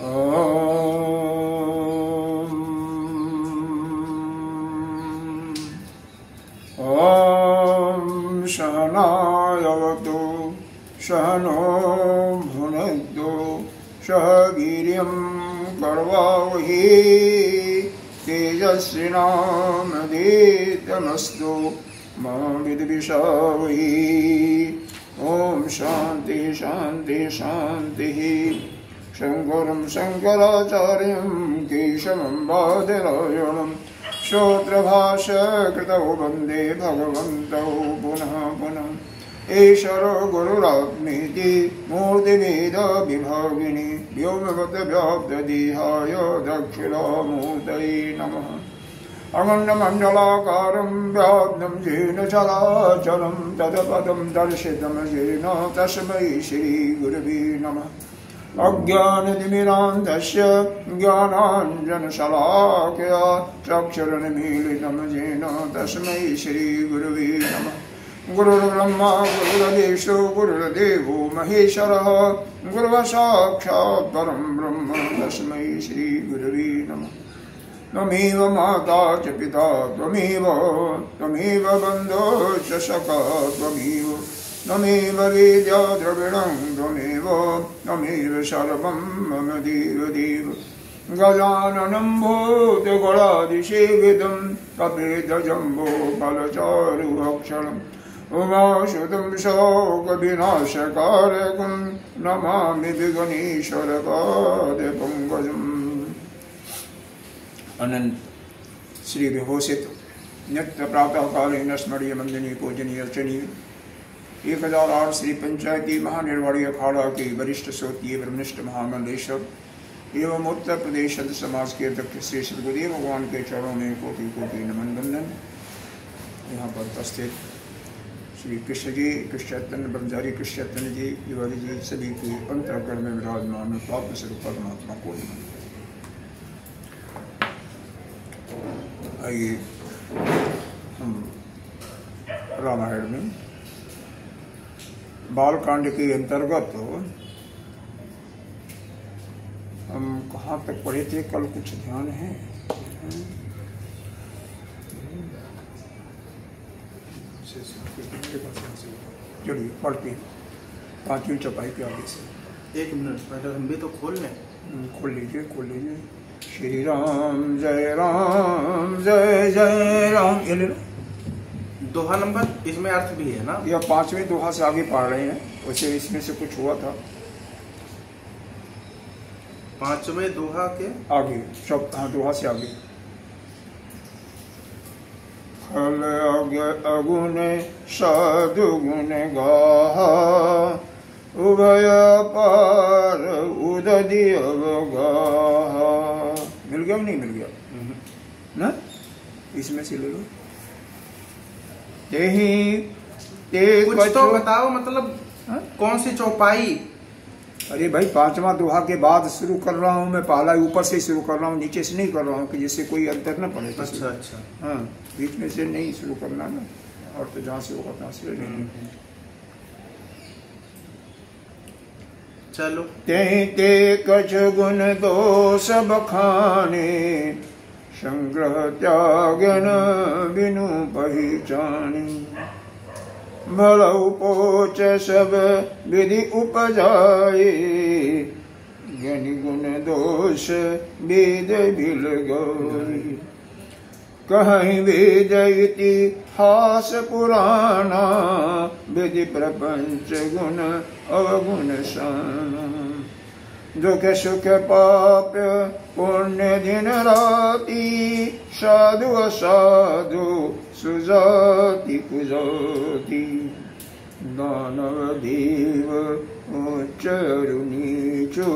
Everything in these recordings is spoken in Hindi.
ॐ सहनावतु सहनो भुनक्तु सह वीर्यं करवावहै तेजस्विनामधीतमस्तु मा विद्विषावहै। ॐ शान्ति शान्ति शान्तिः। शङ्करं शङ्कराचार्यं केशवं बादरायणं श्रोत्रभाष्यकृतौ वन्दे भगवन्तौ पुनः पुनः। ईश्वरो गुरुरात्मेति मूर्तिभेदविभागिनी व्योमवद्व्याप्तदेहाय दक्षिणामूर्तये नमः। अखण्डमण्डलाकारं व्याप्तं येन चराचरं तत्पदं दर्शितं येन तस्मै श्रीगुरवे नमः। अज्ञानतिमिरान्धस्य ज्ञानाञ्जनशलाकया चक्षुरुन्मीलितं येन तस्मै श्रीगुरवे नमः। गुरुर्ब्रह्मा गुरुर्विष्णु गुरुर्देवो महेश्वरः गुरुर्साक्षात् परं ब्रह्म तस्मै श्रीगुरवे नमः। त्वमेव माता च पिता त्वमेव बन्धो च सखा त्वमेव वेद्या द्रविणं त्वमेव सर्वं मम देव। गजाननं भूतगणाधिसेवितं कपितजम्बो फलचारुभक्षणम् उमासुतं शोकविनाशकारकं नमामि विघ्नेश्वरपादपङ्कजम्। अनंत श्री विभूषित नित्य प्रातः कालीन स्मरणीय वंदनीय पूजनीय अर्चनीय 1008 श्री पंचायती महानिर्वाणी अखाड़ा के वरिष्ठ श्रोतीय ब्रह्मनिष्ठ महामंडलेश्वर एवं उत्तर प्रदेश संत समाज के अध्यक्ष श्री सदगुरुदेव भगवान के चरणों में कोटि कोटि नमन बंदन। यहाँ पर उपस्थित श्री कृष्ण जी, कृष्ण चैतन्य ब्रह्मचारी कृष्ण चैतन्य जी, युवती जी, सभी के अंतःकरण में विराजमान पाप स्वरूप परमात्मा को नमन। आइए हम रामायण में बालकांड के अंतर्गत हम कहाँ तक पढ़े थे? कल कुछ ध्यान है? चलिए पढ़ते हैं 5वीं चौपाई के आगे से। 1 मिनट पहले हम भी तो खोल लें। खोल लीजिए खोल लीजिए। श्री राम जय राम। ये ले लो। दोहा नंबर इसमें अर्थ भी है ना? यह 5वें दोहा से आगे पढ़ रहे हैं। वैसे इसमें से कुछ हुआ था 5वें दोहा के आगे। दोहा से आगे। फल अगुण साधुगुण गाहा उभय पार उदधि अवगाहा। मिल गया नहीं मिल गया ना? इसमें से ले लो। कुछ तो बताओ, मतलब कौन सी चौपाई? अरे भाई 5वां दोहा के बाद शुरू कर रहा हूँ मैं। पहला ऊपर से शुरू कर रहा हूँ, नीचे से नहीं कर रहा हूँ कि जिससे कोई अंतर न पड़े। अच्छा अच्छा। हाँ, बीच में से नहीं शुरू करना ना, और तो जहाँ से होगा तहाँ से नहीं। चलो। ते कछ गुण दोष बखाने संग्रह त्यागन बिनु पहचाने। भलौ पोच सब विधि उपजाए ज्ञानी गुण दोष वेद बिल गौरी। कहीं वेद इतिहास पुराना विधि प्रपंच गुण अवगुण साना। दुख सुख पाप पुण्य दिन राति साधु असाधु सुजाति कुजाति। दानव देव उच्चरु नीचो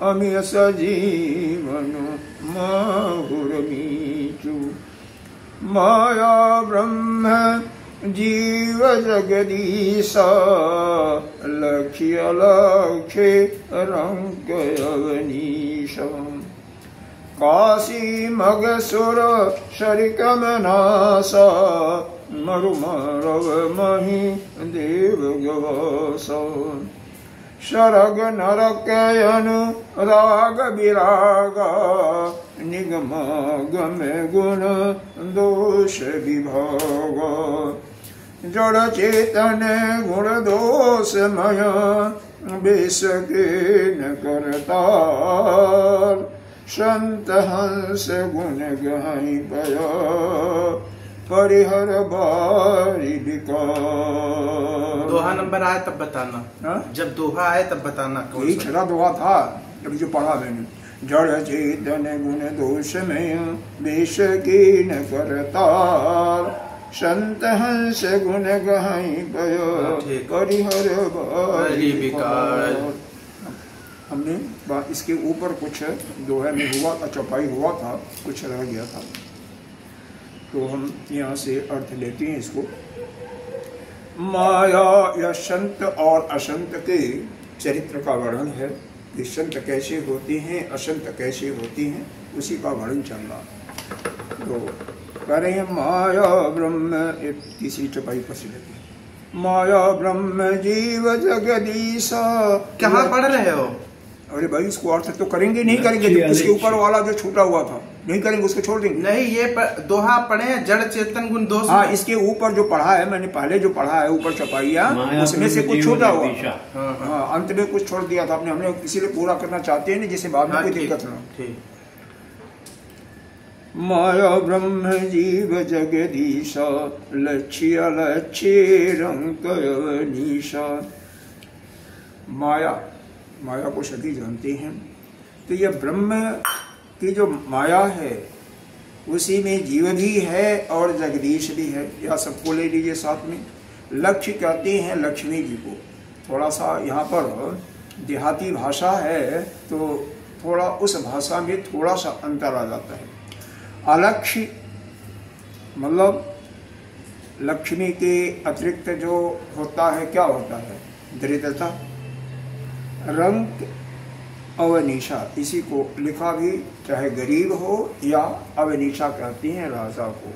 अमिय सजीवन माहुर नीचु। माया ब्रह्म जीव जगदीशा लक्ष्य लक्ष्य रंग अवनीशा। काशी मगसुर शरिकमनासा मरुमरव मही देव गवासा। सरग नरकयन राग विरागा निगम गम गुण दोष विभाग जड़ चेतन गुण दोषमय विष न करतार संत हंस गुण गहि पय परिहर बारी विकार। दोहा नंबर आए तब बताना। हा? जब दोहा आए तब बताना। यही छठा दोहा था अभी जो पढ़ा मैंने। जड़ चेतन गुण दोष में विष की न करतार संत हंस गुण गहि पय परिहर बारी विकार। हमने इसके ऊपर कुछ दोहे में हुआ था, चौपाई हुआ था, कुछ रह गया था, तो हम यहाँ से अर्थ लेते हैं इसको। माया या संत और असंत के चरित्र का वर्णन है कि संत कैसे होते हैं, असंत कैसे होते हैं, उसी का वर्णन चल रहा। तो कह रहे हैं माया ब्रह्म, एक तीसरी चौपाई पर से लेते हैं। माया ब्रह्म जीव जगदीशा। कहाँ पढ़ रहे हो? अरे भाई इसको अर्थ तो करेंगे नहीं करेंगे, तो उसके ऊपर वाला जो छूटा हुआ था नहीं करेंगे, उसको छोड़ देंगे। नहीं, ये दोहा पढ़े जड़ चेतन गुण दोष। हाँ, इसके ऊपर जो पढ़ा है मैंने, पहले जो पढ़ा है ऊपर चपाइया, उसमें से कुछ छूटा हुआ। हाँ, अंत में कुछ छोड़ दिया था आपने, हमने इसीलिए पूरा करना चाहते हैं जिसे बाद में कोई दिक्कत ना। माया ब्रह्म जीव जगदीशा लक्ष्य लक्ष्य रंग निशा। माया, माया को सभी जानते हैं। तो यह ब्रह्म की जो माया है उसी में जीव भी है और जगदीश भी है, या सबको ले लीजिए साथ में। लक्ष्य कहते हैं लक्ष्मी जी को। थोड़ा सा यहाँ पर देहाती भाषा है तो थोड़ा उस भाषा में थोड़ा सा अंतर आ जाता है। अलक्ष्य मतलब लक्ष्मी के अतिरिक्त जो होता है, क्या होता है? दरिद्रता। रंग अवनीशा, इसी को लिखा भी चाहे गरीब हो या अवनीशा कहते हैं राजा को।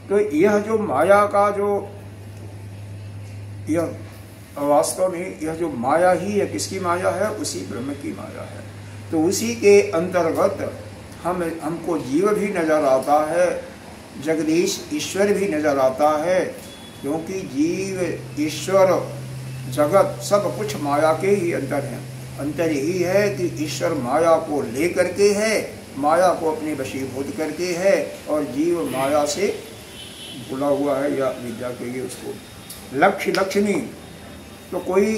तो यह जो माया का जो यह वास्तव में यह जो माया ही है, किसकी माया है? उसी ब्रह्म की माया है। तो उसी के अंतर्गत हमको जीव भी नजर आता है, जगदीश ईश्वर भी नजर आता है, क्योंकि जीव ईश्वर जगत सब कुछ माया के ही अंदर है। अंतर यही है कि ईश्वर माया को ले करके है, माया को अपने वशीभूत करके है, और जीव माया से बुला हुआ है, या विद्या कहिए उसको। लक्ष्य लक्ष्मी, तो कोई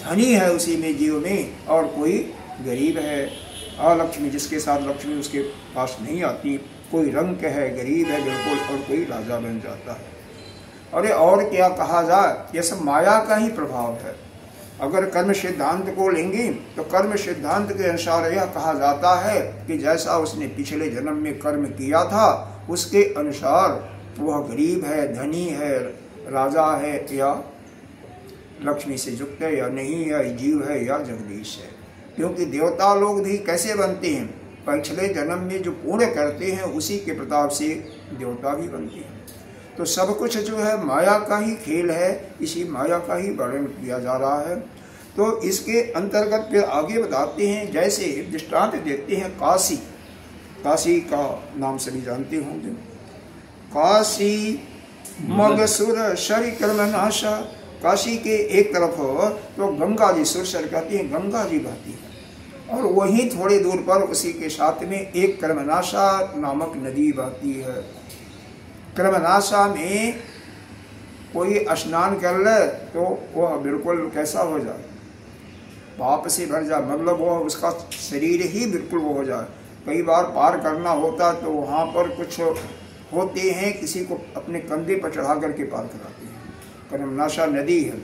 धनी है उसी में जीव में और कोई गरीब है। अलक्ष्मी, जिसके साथ लक्ष्मी उसके पास नहीं आती। कोई रंक है, गरीब है बिल्कुल, और कोई राजा बन जाता है। अरे और क्या कहा जाए, यह सब माया का ही प्रभाव है। अगर कर्म सिद्धांत को लेंगे तो कर्म सिद्धांत के अनुसार यह कहा जाता है कि जैसा उसने पिछले जन्म में कर्म किया था उसके अनुसार वह गरीब है, धनी है, राजा है, या लक्ष्मी से युक्त है या नहीं, या जीव है या जगदीश है। क्योंकि देवता लोग भी कैसे बनते हैं? पिछले जन्म में जो पुण्य करते हैं उसी के प्रताप से देवता भी बनते हैं। तो सब कुछ जो है माया का ही खेल है, इसी माया का ही वर्णन किया जा रहा है। तो इसके अंतर्गत फिर आगे बताते हैं, जैसे दृष्टांत देते हैं काशी। काशी का नाम सभी जानते होंगे। काशी मगसुर शरि कर्मनाशा। काशी के एक तरफ तो गंगा जी, सुरसर कहते हैं, गंगा जी बहती है, और वहीं थोड़ी दूर पर उसी के साथ में एक कर्मनाशा नामक नदी बहती है। कर्मनाशा में कोई स्नान कर ले तो वह बिल्कुल कैसा हो जाए? पाप से भर जाए, मतलब वह उसका शरीर ही बिल्कुल वो हो जाए। कई बार पार करना होता तो वहाँ पर कुछ होते हैं, किसी को अपने कंधे पर चढ़ा करके पार कराते हैं। कर्मनाशा नदी है।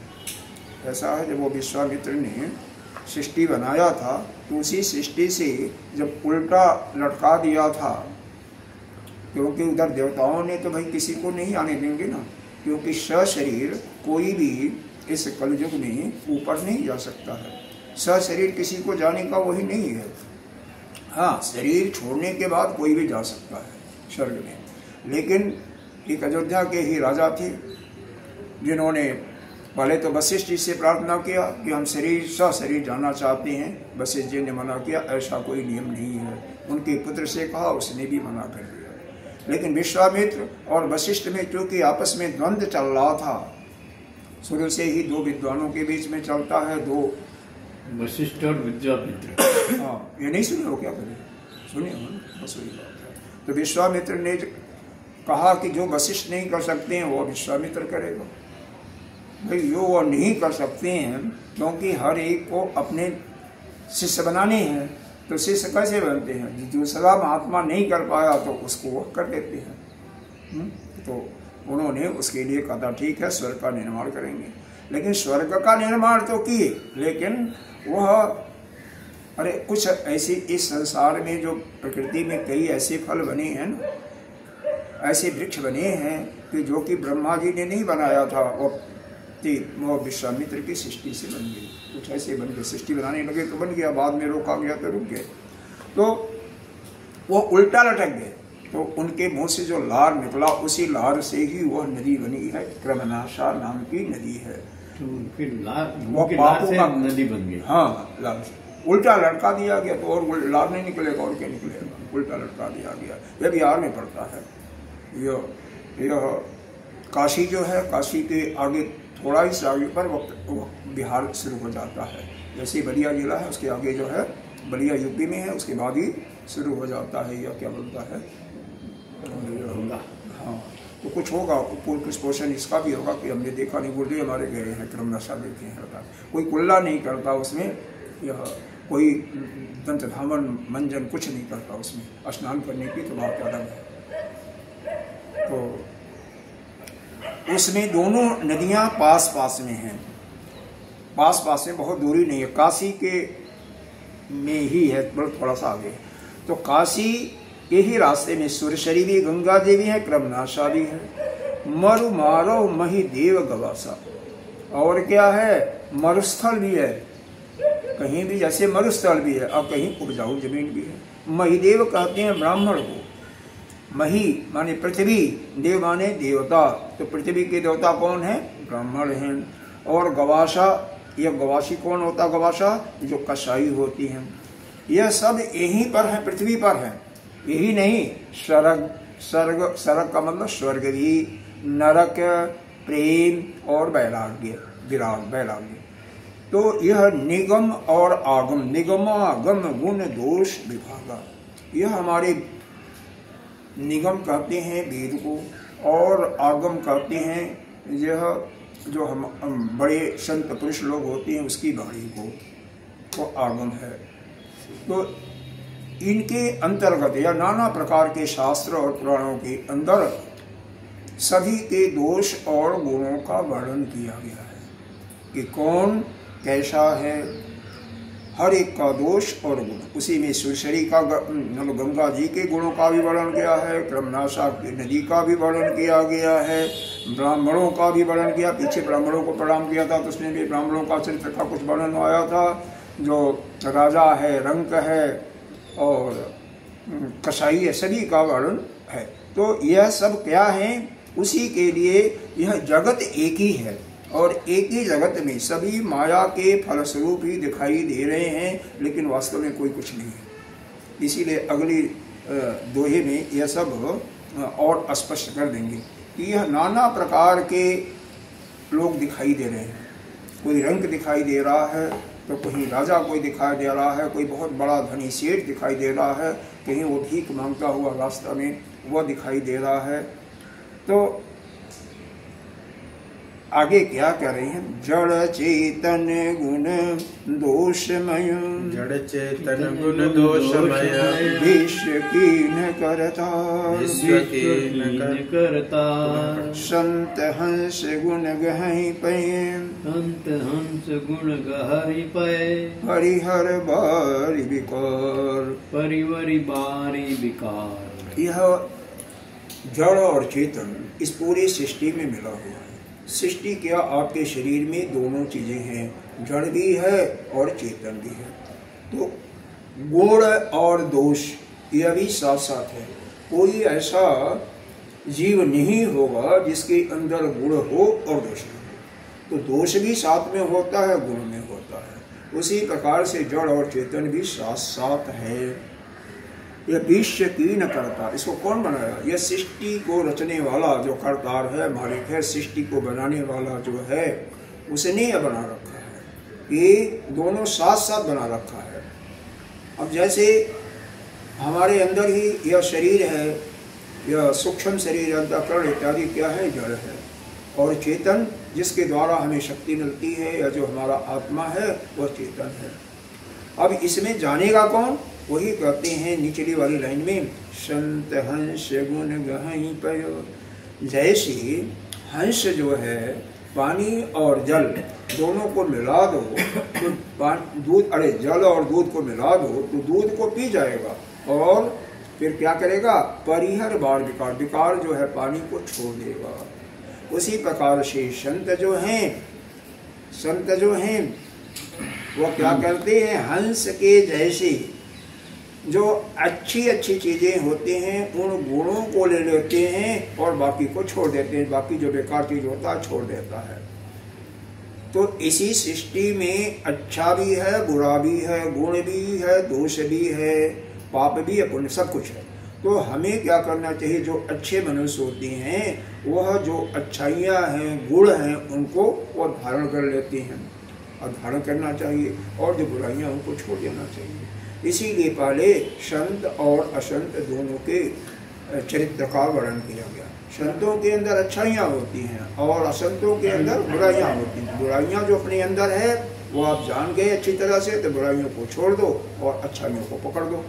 ऐसा है, जब वो विश्वामित्र ने सृष्टि बनाया था तो उसी सृष्टि से जब उल्टा लटका दिया था, क्योंकि उधर देवताओं ने तो भाई किसी को नहीं आने देंगे ना, क्योंकि सशरीर कोई भी इस कलयुग में ऊपर नहीं जा सकता है। सशरीर किसी को जाने का वही नहीं है। हाँ, शरीर छोड़ने के बाद कोई भी जा सकता है स्वर्ग में। लेकिन एक अयोध्या के ही राजा थे जिन्होंने पहले तो वशिष्ठ जी से प्रार्थना किया कि हम शरीर जाना चाहते हैं। वशिष्ठ जी ने मना किया, ऐसा कोई नियम नहीं है। उनके पुत्र से कहा, उसने भी मना कर दिया। लेकिन विश्वामित्र और वशिष्ठ में क्योंकि आपस में द्वंद्व चल रहा था, शुरू से ही दो विद्वानों के बीच में चलता है, दो वशिष्ठ और विद्यामित्र। हाँ, ये नहीं सुने हो क्या करें? सुनिए हो, बस वही बात है। तो विश्वामित्र ने कहा कि जो वशिष्ठ नहीं कर सकते हैं वो विश्वामित्र करेगा। भाई जो वो नहीं कर सकते हैं, क्योंकि हर एक को अपने शिष्य बनाने हैं, तो शिष्य कैसे बनते हैं? दूसरा महात्मा नहीं कर पाया तो उसको वो कर देते हैं। तो उन्होंने उसके लिए कहा ठीक है, स्वर्ग का निर्माण करेंगे। लेकिन स्वर्ग का निर्माण तो किए, लेकिन वह अरे कुछ ऐसे इस संसार में जो प्रकृति में कई ऐसे फल बने हैं ना, ऐसे वृक्ष बने हैं कि जो कि ब्रह्मा जी ने नहीं बनाया था, वो विश्वामित्र की सृष्टि से बन गई। कुछ ऐसे बन गए, सृष्टि बनाने लगे तो बन गया, बाद में रोका गया तो रुक गए, तो वो उल्टा लटक गए। तो उनके मुंह से जो लार निकला, उसी लार से ही वह नदी बनी है, क्रमनाशा नाम की नदी है। तो उनकी लार से नदी बन गई। हाँ, लार से उल्टा लटका दिया गया, तो और लार नहीं निकलेगा और क्या निकलेगा, उल्टा लटका दिया गया। यह बिहार में पड़ता है। यह काशी जो है, काशी के आगे थोड़ा ही से आगे पर वो बिहार शुरू हो जाता है। जैसे बलिया जिला है, उसके आगे जो है बलिया यूपी में है, उसके बाद ही शुरू हो जाता है। यह क्या बोलता है, हाँ। तो कुछ होगा, कुछ पोर्शन इसका भी होगा कि हमने देखा नहीं, गुरुदेव हमारे गए हैं, क्रमनशा देखे हैं, होता कोई कुल्ला नहीं करता उसमें, यह कोई दंत धामन मंजन कुछ नहीं करता उसमें। स्नान करने की तो बात अलग है। तो उसमें दोनों नदियां पास पास में हैं, पास पास में, बहुत दूरी नहीं है। काशी के में ही है, थोड़ा सा आगे। तो काशी के ही रास्ते में सुरसरी भी, गंगा देवी है, क्रमनाशा भी है, मरु मारो मही देव गवासा, और क्या है, मरुस्थल भी है, कहीं भी जैसे मरुस्थल भी है, और कहीं उपजाऊ जमीन भी है। महिदेव कहते हैं ब्राह्मण को। मही माने पृथ्वी, देव माने देवता, तो पृथ्वी के देवता कौन है? ब्राह्मण हैं। और गवासा, यह गवासी कौन होता? गवासा जो कसाई होती हैं। यह सब यहीं पर है, पृथ्वी पर है। यही नहीं, स्वर्ग का मतलब स्वर्ग भी, नरक, प्रेम और वैराग्य, विराग, वैराग्य। तो यह निगम और आगम, निगमागम गुण दोष विभागा, यह हमारे निगम कहते हैं वेद को, और आगम कहते हैं यह जो हम बड़े संत पुरुष लोग होते हैं उसकी वाणी को, वो आगम है। तो इनके अंतर्गत या नाना प्रकार के शास्त्र और पुराणों के अंदर सभी के दोष और गुणों का वर्णन किया गया है कि कौन कैसा है, हर एक का दोष और गुण। उसी में सुरसरी का, गंगा जी के गुणों का भी वर्णन किया है, क्रमनाशा नदी का भी वर्णन किया गया है, ब्राह्मणों का भी वर्णन किया। पीछे ब्राह्मणों को प्रणाम किया था, तो उसमें भी ब्राह्मणों का चरित्र का कुछ वर्णन आया था। जो राजा है, रंक है और कसाई है, सभी का वर्णन है। तो यह सब क्या है? उसी के लिए यह जगत एक ही है, और एक ही जगत में सभी माया के फलस्वरूप ही दिखाई दे रहे हैं, लेकिन वास्तव में कोई कुछ नहीं है। इसीलिए अगली दोहे में यह सब और स्पष्ट कर देंगे कि यह नाना प्रकार के लोग दिखाई दे रहे हैं। कोई रंग दिखाई दे रहा है, तो कहीं राजा कोई दिखाई दे रहा है, कोई बहुत बड़ा धनी सेठ दिखाई दे रहा है, कहीं वो भीख मांगता हुआ रास्ता में वह दिखाई दे रहा है। तो आगे क्या कह रहे हैं? जड़ चेतन गुण दोषमय, जड़ चेतन गुण दोषमय, विश्व कीन करता, विश्व कीन करता, संत हंस गुण गहई पे, संत हंस गुण गहरी पे, हरिहर बारी विकार, परिवरी बारी विकार। यह जड़ और चेतन इस पूरी सृष्टि में मिला हुआ है। सृष्टि क्या, आपके शरीर में दोनों चीजें हैं, जड़ भी है और चेतन भी है। तो गुण और दोष यह भी साथ साथ है। कोई ऐसा जीव नहीं होगा जिसके अंदर गुण हो और दोष हो। तो दोष भी साथ में होता है, गुण में होता है। उसी प्रकार से जड़ और चेतन भी साथ साथ है। यह विश्व की न करता, इसको कौन बनाया? यह सृष्टि को रचने वाला जो करतार है, मालिक है, सृष्टि को बनाने वाला जो है, उसने यह बना रखा है। ये दोनों साथ साथ बना रखा है। अब जैसे हमारे अंदर ही यह शरीर है, यह सूक्ष्म शरीर, अंतःकरण इत्यादि क्या है? जड़ है। और चेतन जिसके द्वारा हमें शक्ति मिलती है, या जो हमारा आत्मा है, वह चेतन है। अब इसमें जानेगा कौन? वही कहते हैं निचली वाली लाइन में, संत हंस गुण गहई पयो। जैसे हंस जो है पानी और जल दोनों को मिला दो तो दूध, अरे जल और दूध को मिला दो तो दूध को पी जाएगा, और फिर क्या करेगा? परिहर बार विकार, विकार जो है पानी को छोड़ देगा। उसी प्रकार से संत जो हैं वो क्या करते हैं? हंस के जैसे जो अच्छी अच्छी चीजें होती हैं उन गुणों को ले लेते हैं और बाकी को छोड़ देते हैं, बाकी जो बेकार चीज होता है छोड़ देता है। तो इसी सृष्टि में अच्छा भी है, बुरा भी है, गुण भी है, दोष भी है, पाप भी है, पुण्य सब कुछ है। तो हमें क्या करना चाहिए? जो अच्छे मनुष्य होते हैं वह जो अच्छाइयाँ हैं, गुण हैं, उनको वो धारण कर लेते हैं और धारण करना चाहिए, और जो बुराइयाँ उनको छोड़ देना चाहिए। इसीलिए पहले संत और असंत दोनों के चरित्र का वर्णन किया गया। संतों के अंदर अच्छाइयाँ होती हैं और असंतों के अंदर बुराइयाँ होती हैं। बुराइयाँ जो अपने अंदर है वो आप जान गए अच्छी तरह से, तो बुराइयों को छोड़ दो और अच्छाइयों को पकड़ दो।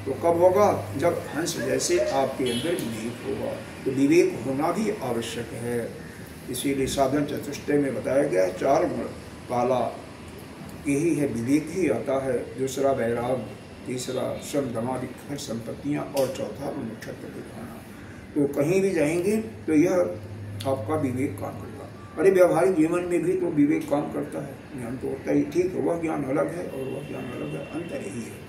तो कब होगा? जब हंस जैसे आपके अंदर विवेक होगा। तो विवेक होना भी आवश्यक है। इसीलिए साधन चतुष्टय में बताया गया 4 गुण। पहला यही है, विवेक ही आता है। दूसरा वैराग, तीसरा श्रम दमादि खर्च संपत्तियाँ, और चौथा नक्षत्र दिखाना। तो कहीं भी जाएंगे तो यह आपका विवेक काम करेगा। अरे व्यवहारिक जीवन में भी तो विवेक काम करता है। ज्ञान तो होता ही, ठीक है, वह ज्ञान अलग है और वह ज्ञान अलग है, अंतर यही है।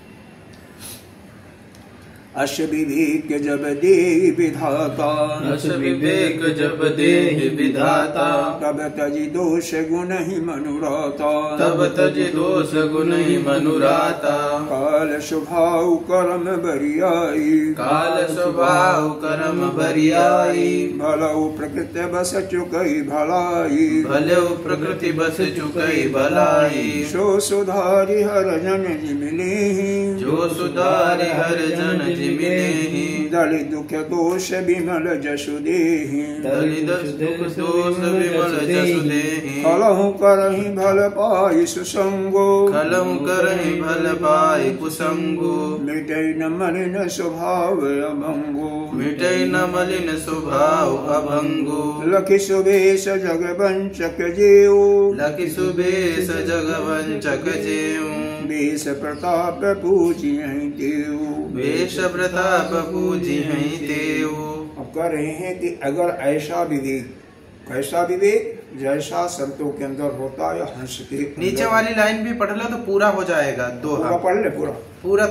अश विवेक जब दे विधाता, अश विवेक जब दे विधाता, तब तजि दोष गुण ही मनुराता, तब तजि दोष गुण ही मनुराता। काल स्वभाव कर्म बरियाई, काल स्वभाव कर्म बरियाई। भलऊ प्रकृति बस चुकई भलाई, भले प्रकृति बस चुकई भलाई। सो सुधारि हर जन मिले, जो सुधारि हर जन मिलेहि। दलि दुख दोष विमल जसु देहि, दलि दुख दोष विमल जसु देहि। खलहु करहि भल पाई सुसंगो, खलहु करहि भल पाई कुसंगो। मिटै न मलिन स्वभाव अभंगो, मिटै न मलिन स्वभाव अभंगो। लखि सुबेश जग वंचक जेऊ, लखि सुबेश जग वंचक जेऊ। वेश प्रताप पूजियहि तेऊ, वेश प्रताप पूजियहि तेऊ। अब कह रहे हैं कि अगर ऐसा विवेक, कैसा विवेक? जैसा संतों के अंदर होता है हंस के। नीचे वाली लाइन भी पढ़ लो तो पूरा हो जाएगा। पूरा पढ़ ले, पूरा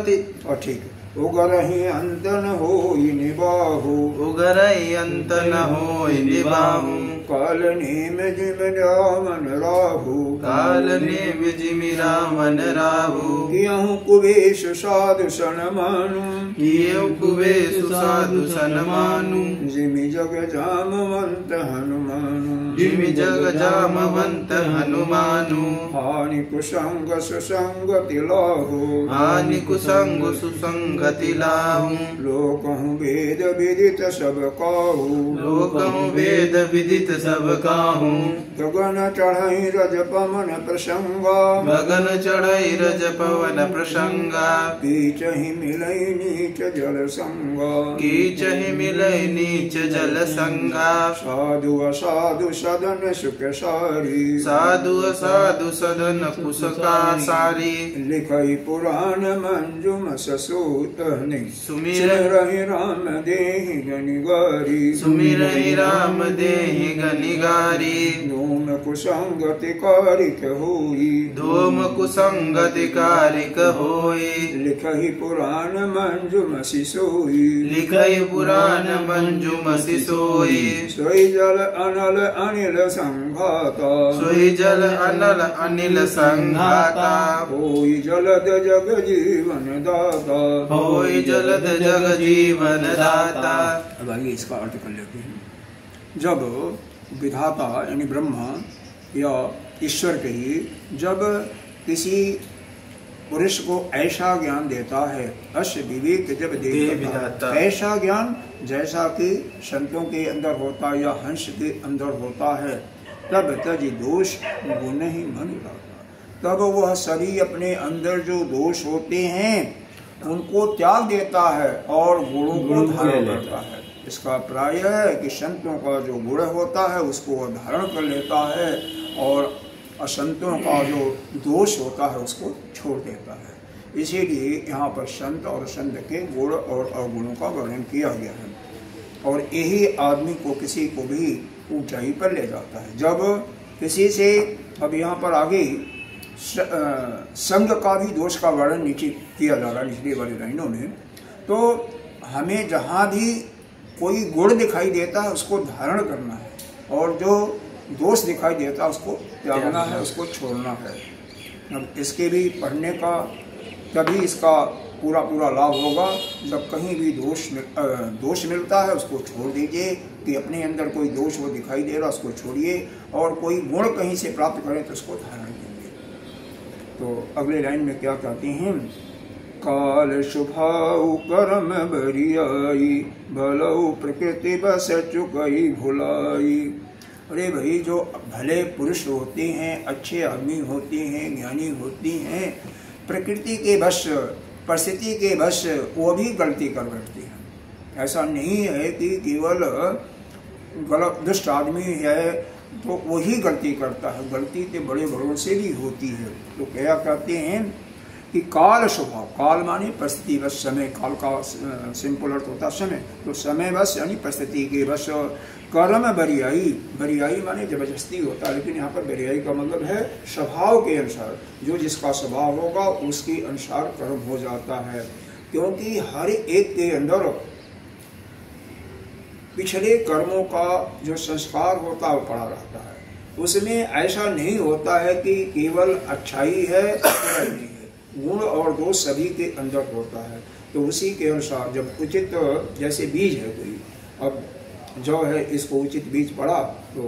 और ठीक है। उगरहि अंत न होई निबाहु, उगरहि अंत न होई निबाहु। काल नेम जिम रामन राहु, काल नेम जिम रामन राहु। कियहु कुबेश साधु सन मानु, कियहु कुबेश साधु सन मानु। जिमि जग जामवंत हनुमानु, जिमि जग जामवंत हनुमानु। हानि कुसंग सुसंग तिलाहु, हानि कुसंग सुसंगति लाहु। लोकहु वेद विदित सब काहु, लोकहु वेद विदित सब काहू। गगन चढ़ई रज पवन प्रसंगा, गगन चढ़ई रज पवन प्रसंगा। कीचहि मिलई नीच जल संगा, कीचहि मिलई नीच जल संगा। साधु असाधु सदन सुख सारी, साधु असाधु सदन कुसका सारी। लिखई पुराण मंजुम ससूत ने, सुमिरहि राम देहि गनिगारी, सुमिरहि राम देहि गनिगारी। नूम कुसंगति कर कारिक होई, धूम कुसंगति कारिक होई, लिखहि पुराण मंजुमसि सोई, लिखहि पुराण मंजुमसि सोई, सोई जल अनल अनिल संघाता, सोई जल अनल अनिल संघाता, होई जलद जग जीवन दाता, होई जलद जग जीवन दाता। अब आइए इसका अर्थ कर लेते हैं। जब विधाता यानी ब्रह्मा या ईश्वर कहिए, जब किसी पुरुष को ऐसा ज्ञान देता है, अश विवेक जब दे विधाता, ऐसा ज्ञान जैसा कि संतों के अंदर होता या हंस के अंदर होता है, तब तज दोष गुण ही मन लाता, तब वह सभी अपने अंदर जो दोष होते हैं उनको त्याग देता है और गुणों को धारण करता है। इसका प्राय है कि संतों का जो गुण होता है उसको वह धारण कर लेता है और असंतों का जो दोष होता है उसको छोड़ देता है। इसीलिए यहाँ पर संत और संत के गुण और अवगुणों का वर्णन किया गया है और यही आदमी को किसी को भी ऊंचाई पर ले जाता है। जब किसी से, अब यहाँ पर आगे संग का भी दोष का वर्णन नीचे किया जा रहा है निचली वाली लाइनों में, तो हमें जहाँ भी कोई गुण दिखाई देता है उसको धारण करना है और जो दोष दिखाई देता है उसको त्यागना है, उसको छोड़ना है। अब इसके भी पढ़ने का तभी इसका पूरा पूरा लाभ होगा जब कहीं भी दोष मिलता है उसको छोड़ दीजिए, कि अपने अंदर कोई दोष वो दिखाई दे रहा उसको छोड़िए, और कोई गुण कहीं से प्राप्त करें तो उसको धारण कीजिए। तो अगले लाइन में क्या कहते हैं, काल शुभाऊ कर्म बरियाई, भलऊ प्रकृति बस चुकई भुलाई। अरे भाई, जो भले पुरुष होते हैं, अच्छे आदमी होते हैं, ज्ञानी होते हैं, प्रकृति के वश, परिस्थिति के वश वो भी गलती कर बैठते हैं। ऐसा नहीं है कि केवल गलत दुष्ट आदमी है तो वही गलती करता है, गलती तो बड़े बड़ों से भी होती है। तो क्या कहते हैं कि काल स्वभाव, काल माने परिस्थिति वश, समय, काल का सिंपल अर्थ होता है समय, तो समय वश यानी परिस्थिति के वश। कर्म बरियाई, बरियाई माने जबरदस्ती होता है, लेकिन यहाँ पर बरियाई का मतलब है स्वभाव के अनुसार, जो जिसका स्वभाव होगा उसके अनुसार कर्म हो जाता है। क्योंकि हर एक के अंदर पिछले कर्मों का जो संस्कार होता है वो पड़ा रहता है, उसमें ऐसा नहीं होता है कि केवल अच्छाई है बुराई नहीं है, गुण और दोष सभी के अंदर होता है। तो उसी के अनुसार जब उचित, जैसे बीज है कोई, अब जो है इसको उचित बीज पड़ा तो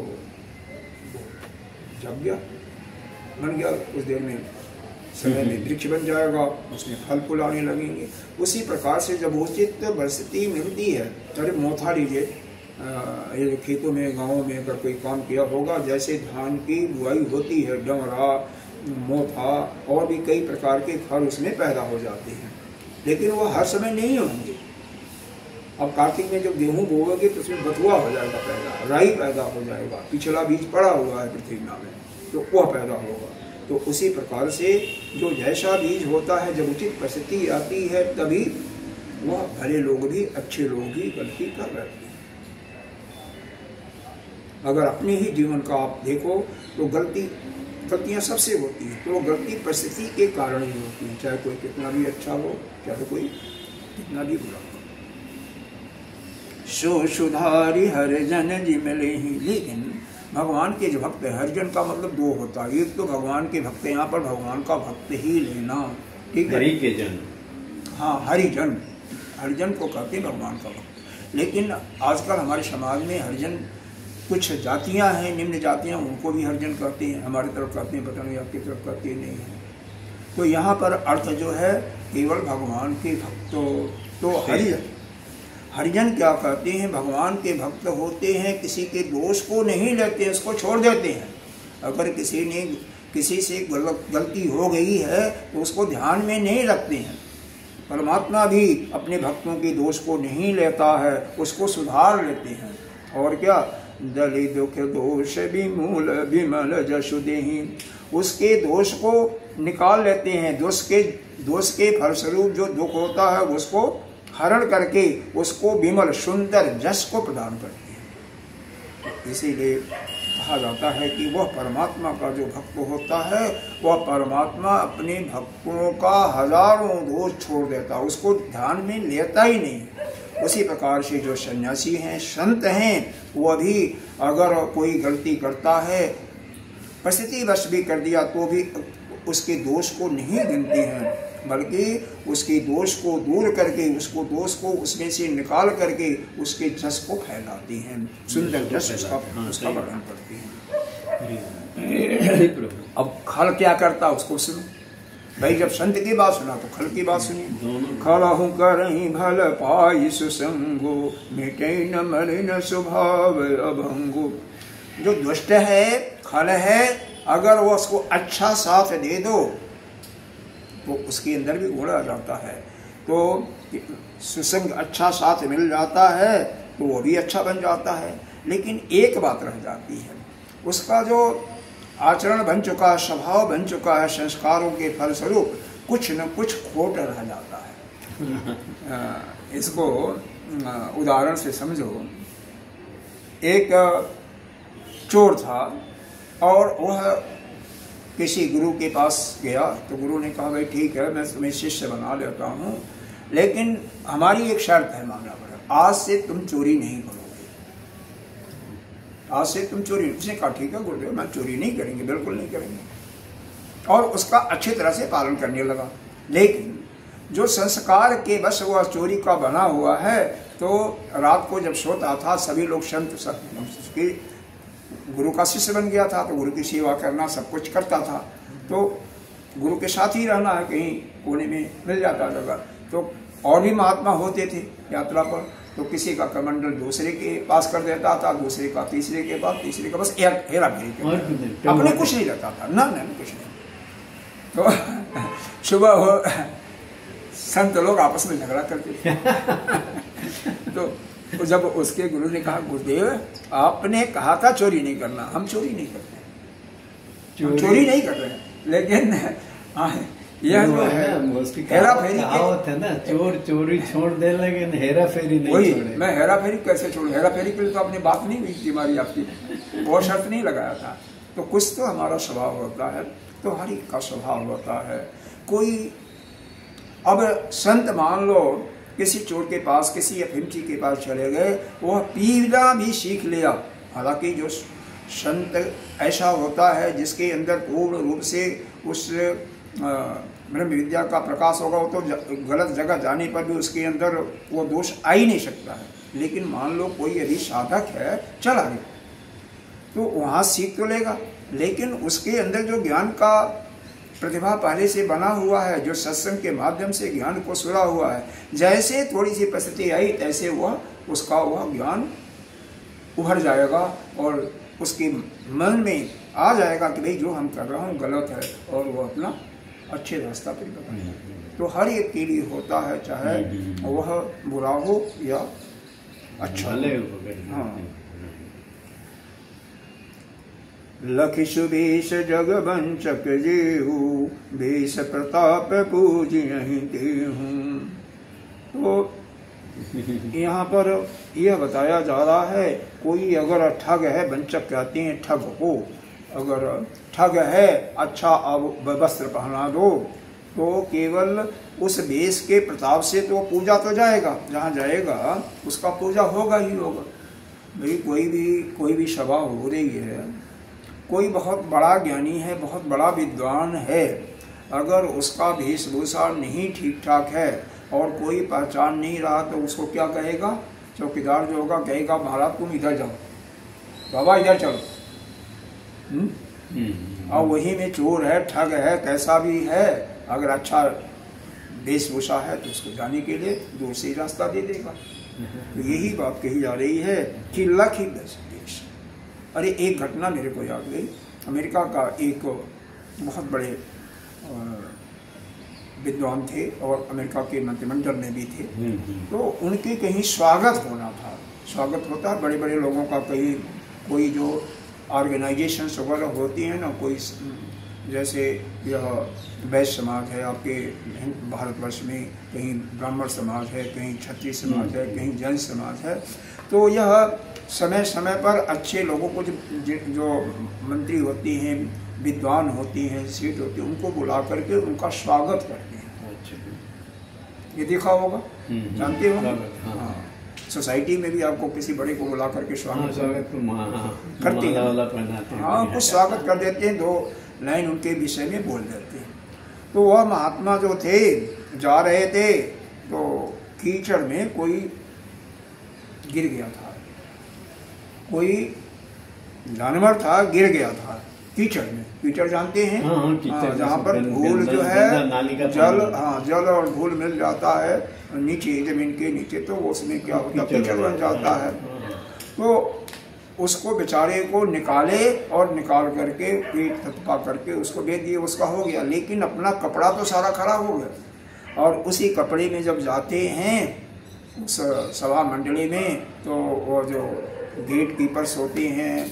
जब गया, बन गया, कुछ देर में समय में वृक्ष बन जाएगा, उसमें फल फूल आने लगेंगे। उसी प्रकार से जब उचित परिस्थिति मिलती है, अरे मोथा लीजिए, ये खेतों में गाँवों में अगर कोई काम किया होगा, जैसे धान की बुआई होती है, डमरा, मोथा और भी कई प्रकार के फल उसमें पैदा हो जाते हैं, लेकिन वो हर समय नहीं होंगे। अब कार्तिक में जब गेहूं बोओगे तो उसमें बथुआ हो जाएगा पैदा, राई पैदा हो जाएगा, पिछला बीज पड़ा हुआ है पृथ्वी में तो वह पैदा होगा। तो उसी प्रकार से जो जैसा बीज होता है, जब उचित परिस्थिति आती है तभी वह भले लोग भी, अच्छे लोग भी गलती कर बैठते हैं। अगर अपने ही जीवन का आप देखो तो गलतियां सबसे होती हैं, तो गलती परिस्थिति के कारण ही होती है, चाहे कोई कितना भी अच्छा हो, चाहे कोई कितना भी बुरा हो। सो सुधारी हरिजन जी मिले ही, लेकिन भगवान के जो भक्त है, हरिजन का मतलब दो होता है, एक तो भगवान के भक्त, यहाँ पर भगवान का भक्त ही लेना, ठीक है, हरि के जन, हाँ हरिजन, हरिजन को कहते हैं भगवान का भक्त। लेकिन आजकल हमारे समाज में हरिजन कुछ जातियां हैं, निम्न जातियां, उनको भी हरिजन कहते हैं, हमारी तरफ कहते हैं, पता नहीं आपकी तरफ कहते नहीं है। तो यहाँ पर अर्थ जो है केवल भगवान के भक्तों, तो हरिजन, हरिजन क्या कहते हैं, भगवान के भक्त होते हैं, किसी के दोष को नहीं लेते हैं, उसको छोड़ देते हैं। अगर किसी से गलती हो गई है तो उसको ध्यान में नहीं रखते हैं। परमात्मा भी अपने भक्तों के दोष को नहीं लेता है, उसको सुधार लेते हैं। और क्या, दलि दुख दोष विमूल विमल जशु देहि, उसके दोष को निकाल लेते हैं, दोष के फलस्वरूप जो दुख होता है उसको हरण करके उसको विमल सुंदर जस को प्रदान करते हैं। इसीलिए कहा जाता है कि वह परमात्मा का जो भक्त होता है वह परमात्मा अपने भक्तों का हजारों दोष छोड़ देता, उसको ध्यान में लेता ही नहीं। उसी प्रकार से जो सन्यासी हैं, संत हैं, वह भी अगर कोई गलती करता है, परिस्थितिवश भी कर दिया, तो भी उसके दोष को नहीं गिनते हैं, बल्कि उसके दोष को दूर करके, उसको दोष को उसमें से निकाल करके उसके जस को फैलाती हैं, सुंदर जस उसका वर्णन करती हैं। अब खल क्या करता उसको सुनो भाई, जब संत की बात सुना तो खल की बात सुनी। खलहु करहि भल पाई सुसंगो, मिटे न मलिन स्वभाव अभंगो। जो दुष्ट है, खल है, अगर वो उसको अच्छा साथ दे दो तो उसके अंदर भी गुण आ जाता है। तो सुसंग अच्छा साथ मिल जाता है तो वो भी अच्छा बन जाता है। लेकिन एक बात रह जाती है, उसका जो आचरण बन चुका, स्वभाव बन चुका है, संस्कारों के फलस्वरूप कुछ न कुछ खोट रह जाता है। इसको उदाहरण से समझो। एक चोर था और वह किसी गुरु के पास गया, तो गुरु ने कहा भाई ठीक है, मैं तुम्हें शिष्य बना लेता हूँ, लेकिन हमारी एक शर्त है मानना पड़ेगा, आज से तुम चोरी नहीं करोगे, आज से तुम चोरी। उसने कहा ठीक है गुरुदेव, मैं चोरी नहीं करेंगे, बिल्कुल नहीं करेंगे, और उसका अच्छी तरह से पालन करने लगा। लेकिन जो संस्कार के बस वह चोरी का बना हुआ है, तो रात को जब सोता था, सभी लोग संत उसकी गुरु का शिष्य बन गया था, तो गुरु की सेवा करना सब कुछ करता था, तो गुरु के साथ ही रहना है, कहीं कोने में मिल जाता जगह। तो और भी महात्मा होते थे यात्रा पर, तो किसी का कमंडल दूसरे के पास कर देता था, दूसरे का तीसरे के पास, तीसरे का, बस हेरा फेरी करता, अपने कुछ नहीं रहता था, ना कुछ नहीं। तो सुबह हो संत लोग आपस में झगड़ा करते थे। तो जब उसके गुरु ने कहा गुरुदेव आपने कहा था चोरी नहीं करना, हम चोरी नहीं करते, हम चोरी नहीं कर रहे, लेकिन यह जो है हेरा फेरी है ना, चोर चोरी छोड़ दे लेकिन हेरा फेरी नहीं छोड़े। मैं हेरा फेरी कैसे छोड़ू? हेरा फेरी के लिए तो अपनी बात नहीं हुई थी हमारी, आपकी और शर्त नहीं लगाया था। तो कुछ तो हमारा स्वभाव होता है, तो हर एक का स्वभाव होता है। कोई अब संत मान लो किसी चोर के पास, किसी अफिमची के पास चले गए, वह पीना भी सीख लिया। हालांकि जो संत ऐसा होता है जिसके अंदर पूर्ण रूप से उस ब्रह्म विद्या का प्रकाश होगा, वो तो गलत जगह जाने पर भी उसके अंदर वो दोष आ ही नहीं सकता है। लेकिन मान लो कोई यदि साधक है, चला गया, तो वहाँ सीख तो लेगा, लेकिन उसके अंदर जो ज्ञान का प्रतिभा पहले से बना हुआ है, जो सत्संग के माध्यम से ज्ञान को सुना हुआ है, जैसे थोड़ी सी परिस्थिति आई तैसे वह ज्ञान उभर जाएगा और उसके मन में आ जाएगा कि भाई जो हम कर रहा हूँ गलत है, और वो अपना अच्छे रास्ता पर बताए। तो हर एक के लिए होता है, चाहे वह बुरा हो या अच्छा। हाँ, लखि सुबेश जग वंचक जेहू, बेश प्रताप पूजियहि देहूं। तो यहाँ पर यह बताया जा रहा है, कोई अगर ठग है, वंचक कहते हैं ठग को, अगर ठग है, अच्छा अब वस्त्र पहना दो, तो केवल उस वेश के प्रताप से तो पूजा तो जाएगा, जहाँ जाएगा उसका पूजा होगा ही होगा। भाई कोई भी सभा हो रही है, कोई बहुत बड़ा ज्ञानी है, बहुत बड़ा विद्वान है, अगर उसका वेशभूषा नहीं ठीक ठाक है और कोई पहचान नहीं रहा, तो उसको क्या कहेगा? चौकीदार जो होगा कहेगा महाराज तुम इधर जाओ, बाबा इधर चलो। और वही में चोर है, ठग है, कैसा भी है, अगर अच्छा वेशभूषा है तो उसको जाने के लिए दूसरी रास्ता दे देगा। तो यही बात कही जा रही है कि लखि देश। अरे एक घटना मेरे को याद गई, अमेरिका का एक बहुत बड़े विद्वान थे और अमेरिका के मंत्रिमंडल में भी थे, तो उनके कहीं स्वागत होना था। स्वागत होता है बड़े बड़े लोगों का, कहीं कोई जो ऑर्गेनाइजेशंस वगैरह होती हैं ना, कोई जैसे यह वैश्य समाज है आपके भारतवर्ष में, कहीं ब्राह्मण समाज है, कहीं क्षत्रिय समाज है, कहीं जैन समाज है, तो यह समय समय पर अच्छे लोगों को जो मंत्री होते हैं, विद्वान होते हैं, सेठ होते हैं, उनको बुला करके उनका स्वागत करते हैं। ये देखा होगा, जानते हो? हाँ, सोसाइटी में भी आपको किसी बड़े को बुला करके स्वागत करते हैं। हाँ, कुछ स्वागत कर देते हैं, 2 लाइन उनके विषय में बोल देते हैं। तो वह महात्मा जो थे जा रहे थे तो कीचड़ में कोई गिर गया था, कोई जानवर था गिर गया था कीचड़ में। कीचड़ जानते हैं? जहाँ पर धूल जो है जल और धूल मिल जाता है नीचे, जमीन के नीचे, तो उसमें क्या होता है, कीचड़ बन जाता है। तो उसको बेचारे को निकाले और निकाल करके पेट थपा करके उसको दे दिए, उसका हो गया। लेकिन अपना कपड़ा तो सारा खराब हो गया। और उसी कपड़े में जब जाते हैं उस सभा मंडली में, तो वो जो गेट कीपर्स होते हैं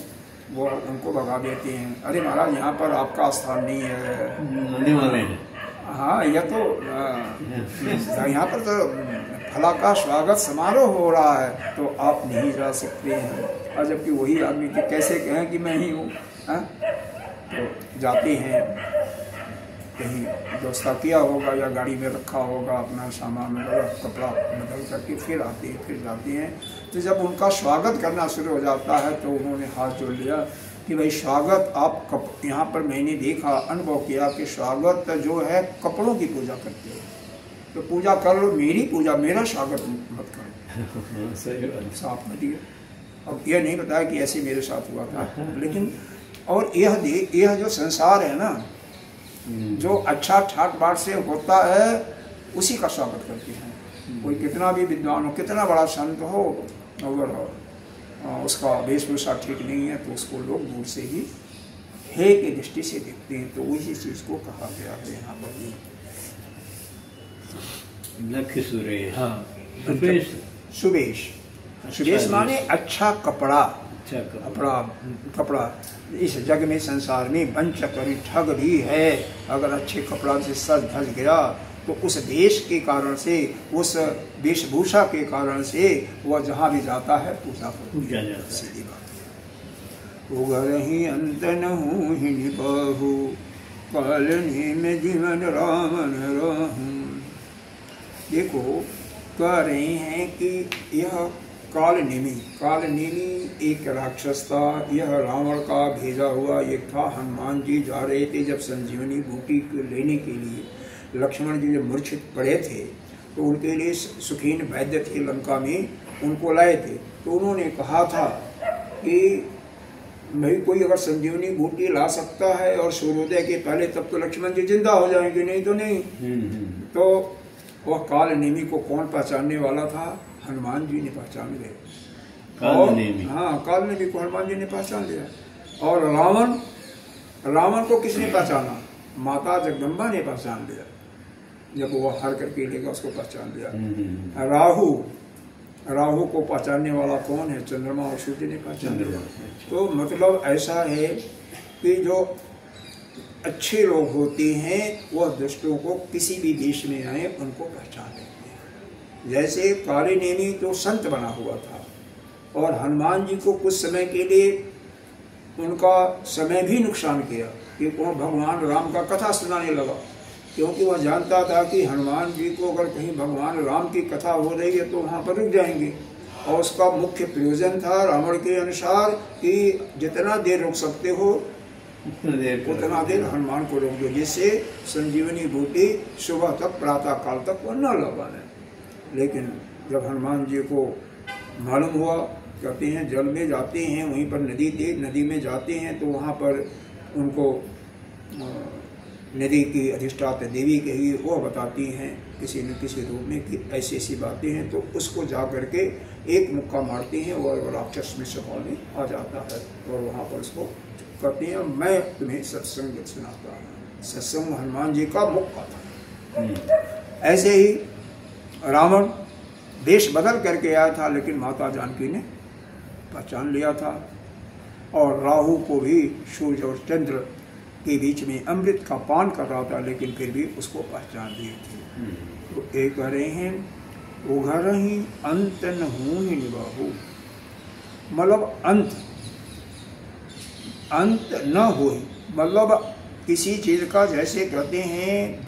वो उनको भगा देते हैं, अरे महाराज यहाँ पर आपका स्थान नहीं है, आने वाले हैं। हाँ, यह तो यहाँ पर तो फला का स्वागत समारोह हो रहा है, तो आप नहीं जा सकते हैं। और जबकि वही आदमी कि कैसे कहें कि मैं ही हूँ। तो जाते हैं, कहीं व्यवस्था किया होगा या गाड़ी में रखा होगा अपना सामान वगैरह, कपड़ा बदल करके फिर आते हैं, फिर जाते हैं। तो जब उनका स्वागत करना शुरू हो जाता है तो उन्होंने हाथ जोड़ लिया कि भाई स्वागत आप यहाँ पर मैंने देखा, अनुभव किया कि स्वागत जो है कपड़ों की पूजा करते हो, तो पूजा कर लो, मेरी पूजा, मेरा स्वागत मत करो। साफ मत दिए। अब यह नहीं बताया कि ऐसे मेरे साथ हुआ था, लेकिन और यह जो संसार है ना, जो अच्छा ठाट बाट से होता है उसी का स्वागत करते हैं। कोई कितना भी विद्वान हो, कितना बड़ा संत हो, अगर उसका वेशभूषा ठीक नहीं है तो उसको लोग दूर से ही हे की दृष्टि से देखते हैं। तो उसी चीज को कहा गया है यहाँ पर। लक्ष्य सुरेश। हाँ, सुबेश। सुबेश माने अच्छा कपड़ा। कपड़ा इस जग में, संसार में वंचक और ठग भी है। अगर अच्छे कपड़ा से सज धज गया तो उस देश के कारण से, उस वेशभूषा के कारण से वह जहाँ भी जाता है पूजा करता है। सीधी बात। उगरहि अंत नहु ही निबहु, कालनि में जीवन रामन रहूं। देखो, कह रहे हैं कि यह कालनेमी एक राक्षस था। यह रावण का भेजा हुआ एक था। हनुमान जी जा रहे थे जब संजीवनी बूटी को लेने के लिए, लक्ष्मण जी जब मूर्छित पड़े थे तो उनके लिए सुखीन वैद्य थे लंका में, उनको लाए थे। तो उन्होंने कहा था कि भाई कोई अगर संजीवनी बूटी ला सकता है और सूर्योदय के पहले, तब तो लक्ष्मण जी जिंदा हो जाएंगे, नहीं तो नहीं। तो वह कालनेमी को कौन पहचानने वाला था? हनुमान जी ने पहचान लिया। हाँ, कालनेमी को हनुमान जी ने पहचान लिया। और रावण को किसने पहचाना? माता जगदम्बा ने पहचान लिया। जब वो हर करके लेगा उसको पहचान लिया। राहु को पहचानने वाला कौन है? चंद्रमा और सूर्य ने पहचान लिया। तो मतलब ऐसा है कि जो अच्छे लोग होते हैं वह दुष्टों को किसी भी देश में आए उनको पहचान लेते हैं। जैसे कालनेमी तो संत बना हुआ था और हनुमान जी को कुछ समय के लिए उनका समय भी नुकसान किया कि वो भगवान राम का कथा सुनाने लगा, क्योंकि वह जानता था कि हनुमान जी को अगर कहीं भगवान राम की कथा हो रही है तो वहाँ पर रुक जाएंगे। और उसका मुख्य प्रयोजन था रावण के अनुसार कि जितना देर रुक सकते हो उतना देर हनुमान को रोक दो, जिससे संजीवनी बूटी सुबह तक, प्रातः काल तक वो न लगाने। लेकिन जब हनुमान जी को मालूम हुआ, कहते हैं जल में जाते हैं, वहीं पर नदी में जाते हैं तो वहाँ पर उनको नदी की अधिष्ठाता देवी कही, वो बताती हैं किसी न किसी रूप में कि ऐसी ऐसी बातें हैं। तो उसको जा करके एक मुक्का मारते हैं और राक्षस में सभा में आ जाता है और वहाँ पर उसको कहते हैं मैं तुम्हें सत्संग सुनाता हूँ। सत्संग हनुमान जी का मुक्का था। ऐसे ही रावण देश बदल करके आया था, लेकिन माता जानकी ने पहचान लिया था। और राहु को भी सूर्य और चंद्र के बीच में अमृत का पान कर रहा था, लेकिन फिर भी उसको पहचान लिए थे। तो एक कह रहे हैं उघरहि अंत नहु ही निबाहु। मतलब अंत न हो, मतलब किसी चीज का, जैसे कहते हैं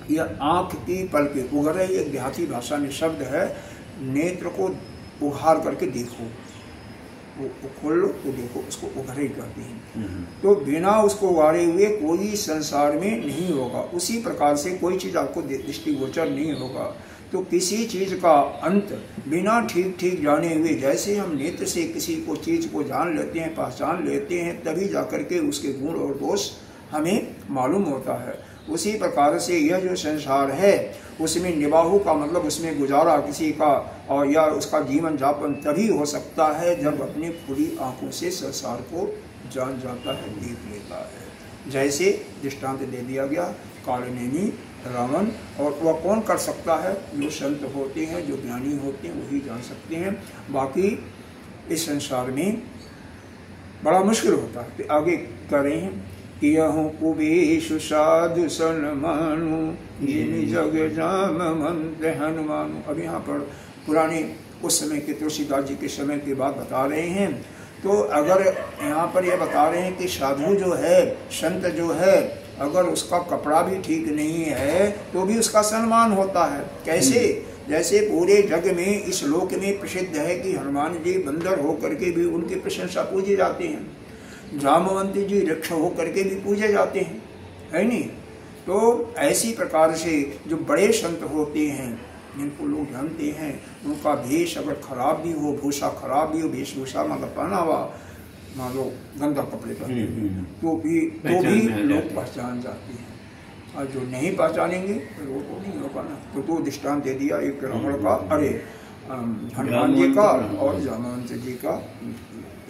यह आंख की पलके उघरे, एक देहाती भाषा में शब्द है, नेत्र को उघार करके देखो, वो खोल लो तो देखो, उसको उघरे कहते हैं। तो बिना उसको उघारे हुए कोई संसार में नहीं होगा। उसी प्रकार से कोई चीज आपको दृष्टिगोचर नहीं होगा। तो किसी चीज का अंत बिना ठीक ठीक जाने हुए, जैसे हम नेत्र से किसी को चीज को जान लेते हैं, पहचान लेते हैं, तभी जाकर के उसके गुण और दोष हमें मालूम होता है। उसी प्रकार से यह जो संसार है उसमें निबाहु का मतलब उसमें गुजारा किसी का और या उसका जीवन यापन तभी हो सकता है जब अपनी खुली आंखों से संसार को जान जाता है, देख लेता है। जैसे दृष्टांत दे दिया गया कालनेमी रावण, और वह कौन कर सकता है? जो संत होते हैं, जो ज्ञानी होते हैं, वही जान सकते हैं। बाकी इस संसार में बड़ा मुश्किल होता है। तो आगे कर रहे हैं कि यहूँ कुबेशु साधु सन्मानु ये जग जाम मंत्र हनुमानु। अब यहाँ पर पुराने उस समय के तुलसीदास जी के समय की बात बता रहे हैं। तो अगर यहाँ पर यह बता रहे हैं कि साधु जो है, संत जो है, अगर उसका कपड़ा भी ठीक नहीं है तो भी उसका सम्मान होता है। कैसे? जैसे पूरे जग में, इस लोक में प्रसिद्ध है कि हनुमान जी बंदर होकर के भी उनकी प्रशंसा पूजे जाते हैं, जामवंत जी वृक्ष होकर के भी पूजे जाते हैं, है नहीं? तो ऐसी प्रकार से जो बड़े संत होते हैं, जिनको लोग जानते हैं, उनका भेष अगर खराब भी हो, भूषा खराब भी हो, वेशभूषा मतलब पहना हुआ मान लो गंदा कपड़े पहने तो भी लोग पहचान जाते हैं। और जो नहीं पहचानेंगे तो वो तो नहीं होगा ना। तो दृष्टांत दे दिया एक रावण का, अरे हनुमान जी का और जामवंत जी का,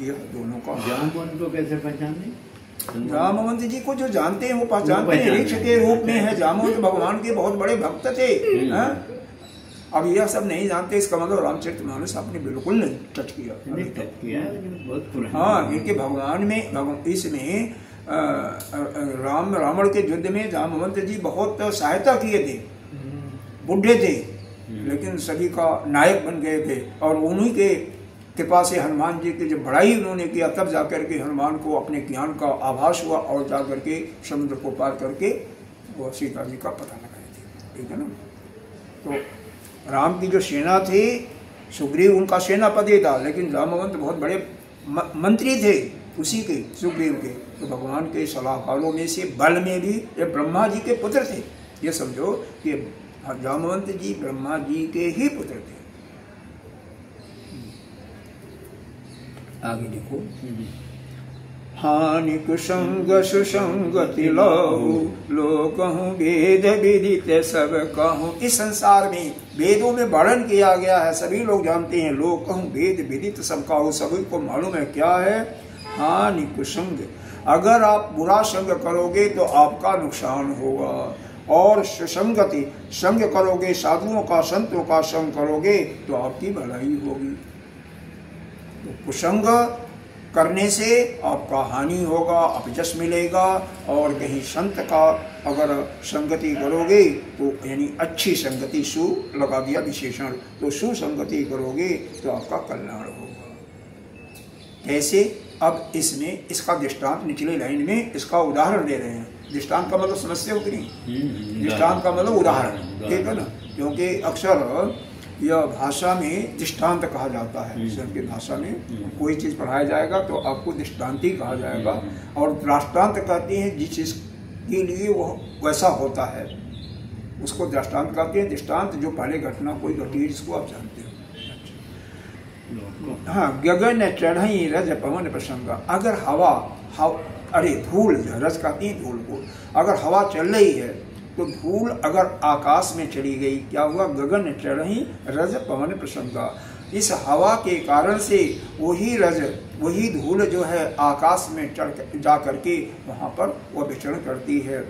यह दोनों का। जामवंत को कैसे पहचाने? जामवंत जी को जो जानते हैं वो पहचानते हैं, ऋक्ष के रूप में है। जामवंत भगवान के बहुत बड़े भक्त थे। अब यह सब नहीं जानते, इसका मतलब रामचरितमानस आपने बिल्कुल नहीं टच किया। हाँ, इनके भगवान में इसमें रावण के युद्ध में जामवंत जी बहुत सहायता किए थे। बुढ़े थे लेकिन सभी का नायक बन गए थे, और उन्हीं के कृपा से हनुमान जी की जब बड़ाई उन्होंने किया तब जाकर के हनुमान को अपने ज्ञान का आभास हुआ और जाकर के समुद्र को पार करके वो सीता जी का पता लगाए थे। ठीक है ना? तो राम की जो सेना थी, सुग्रीव उनका सेनापति था, लेकिन जामवंत बहुत बड़े मंत्री थे उसी के, सुग्रीव के। तो भगवान के सलाहकारों में से बल में भी ये ब्रह्मा जी के पुत्र थे। ये समझो कि जामवंत जी ब्रह्मा जी के ही पुत्र थे। आगे देखो, हानि कुसंग सुसंगति लहु लोकहु वेद विदित सब कहूँ। इस संसार में वेदों में वर्णन किया गया है, सभी लोग जानते हैं। लोकहु वेद विदित सब कहूँ, सभी को मालूम है क्या है? हानि कुसंग, अगर आप बुरा संग करोगे तो आपका नुकसान होगा, और सुसंगति संग करोगे, साधुओं का संतों का संग करोगे तो आपकी भलाई होगी। तो कुसंग करने से आपका हानि होगा, अपजस मिलेगा। और कहीं संत का अगर संगति करोगे तो यानी अच्छी संगति, सु लगा दिया विशेषण, तो सुसंगति करोगे तो आपका कल्याण होगा। कैसे? अब इसमें इसका दृष्टांत निचले लाइन में इसका उदाहरण दे रहे हैं। दृष्टांत का मतलब समस्या होती नहीं, दृष्टांत का मतलब उदाहरण, ठीक है ना? क्योंकि अक्सर यह भाषा में दृष्टांत कहा जाता है। की भाषा में कोई चीज़ पढ़ाया जाएगा तो आपको दृष्टांती कहा जाएगा, और दृष्टांत कहते हैं जिस चीज़ के लिए वो वैसा होता है उसको दृष्टांत कहते हैं। दृष्टांत जो पहले घटना कोई घटी है जिसको आप जानते हो। हाँ, गगन चढ़ई रज पवन प्रसंग, अगर हवा अरे धूल, रज कहती है धूल को, अगर हवा चल रही है तो धूल अगर आकाश में चली गई, क्या हुआ? गगन चढ़ई रज पवन प्रसंगा। इस हवा के कारण से वही रज, वही धूल जो है आकाश में चढ़ जा करके वहाँ पर वह विचरण करती है,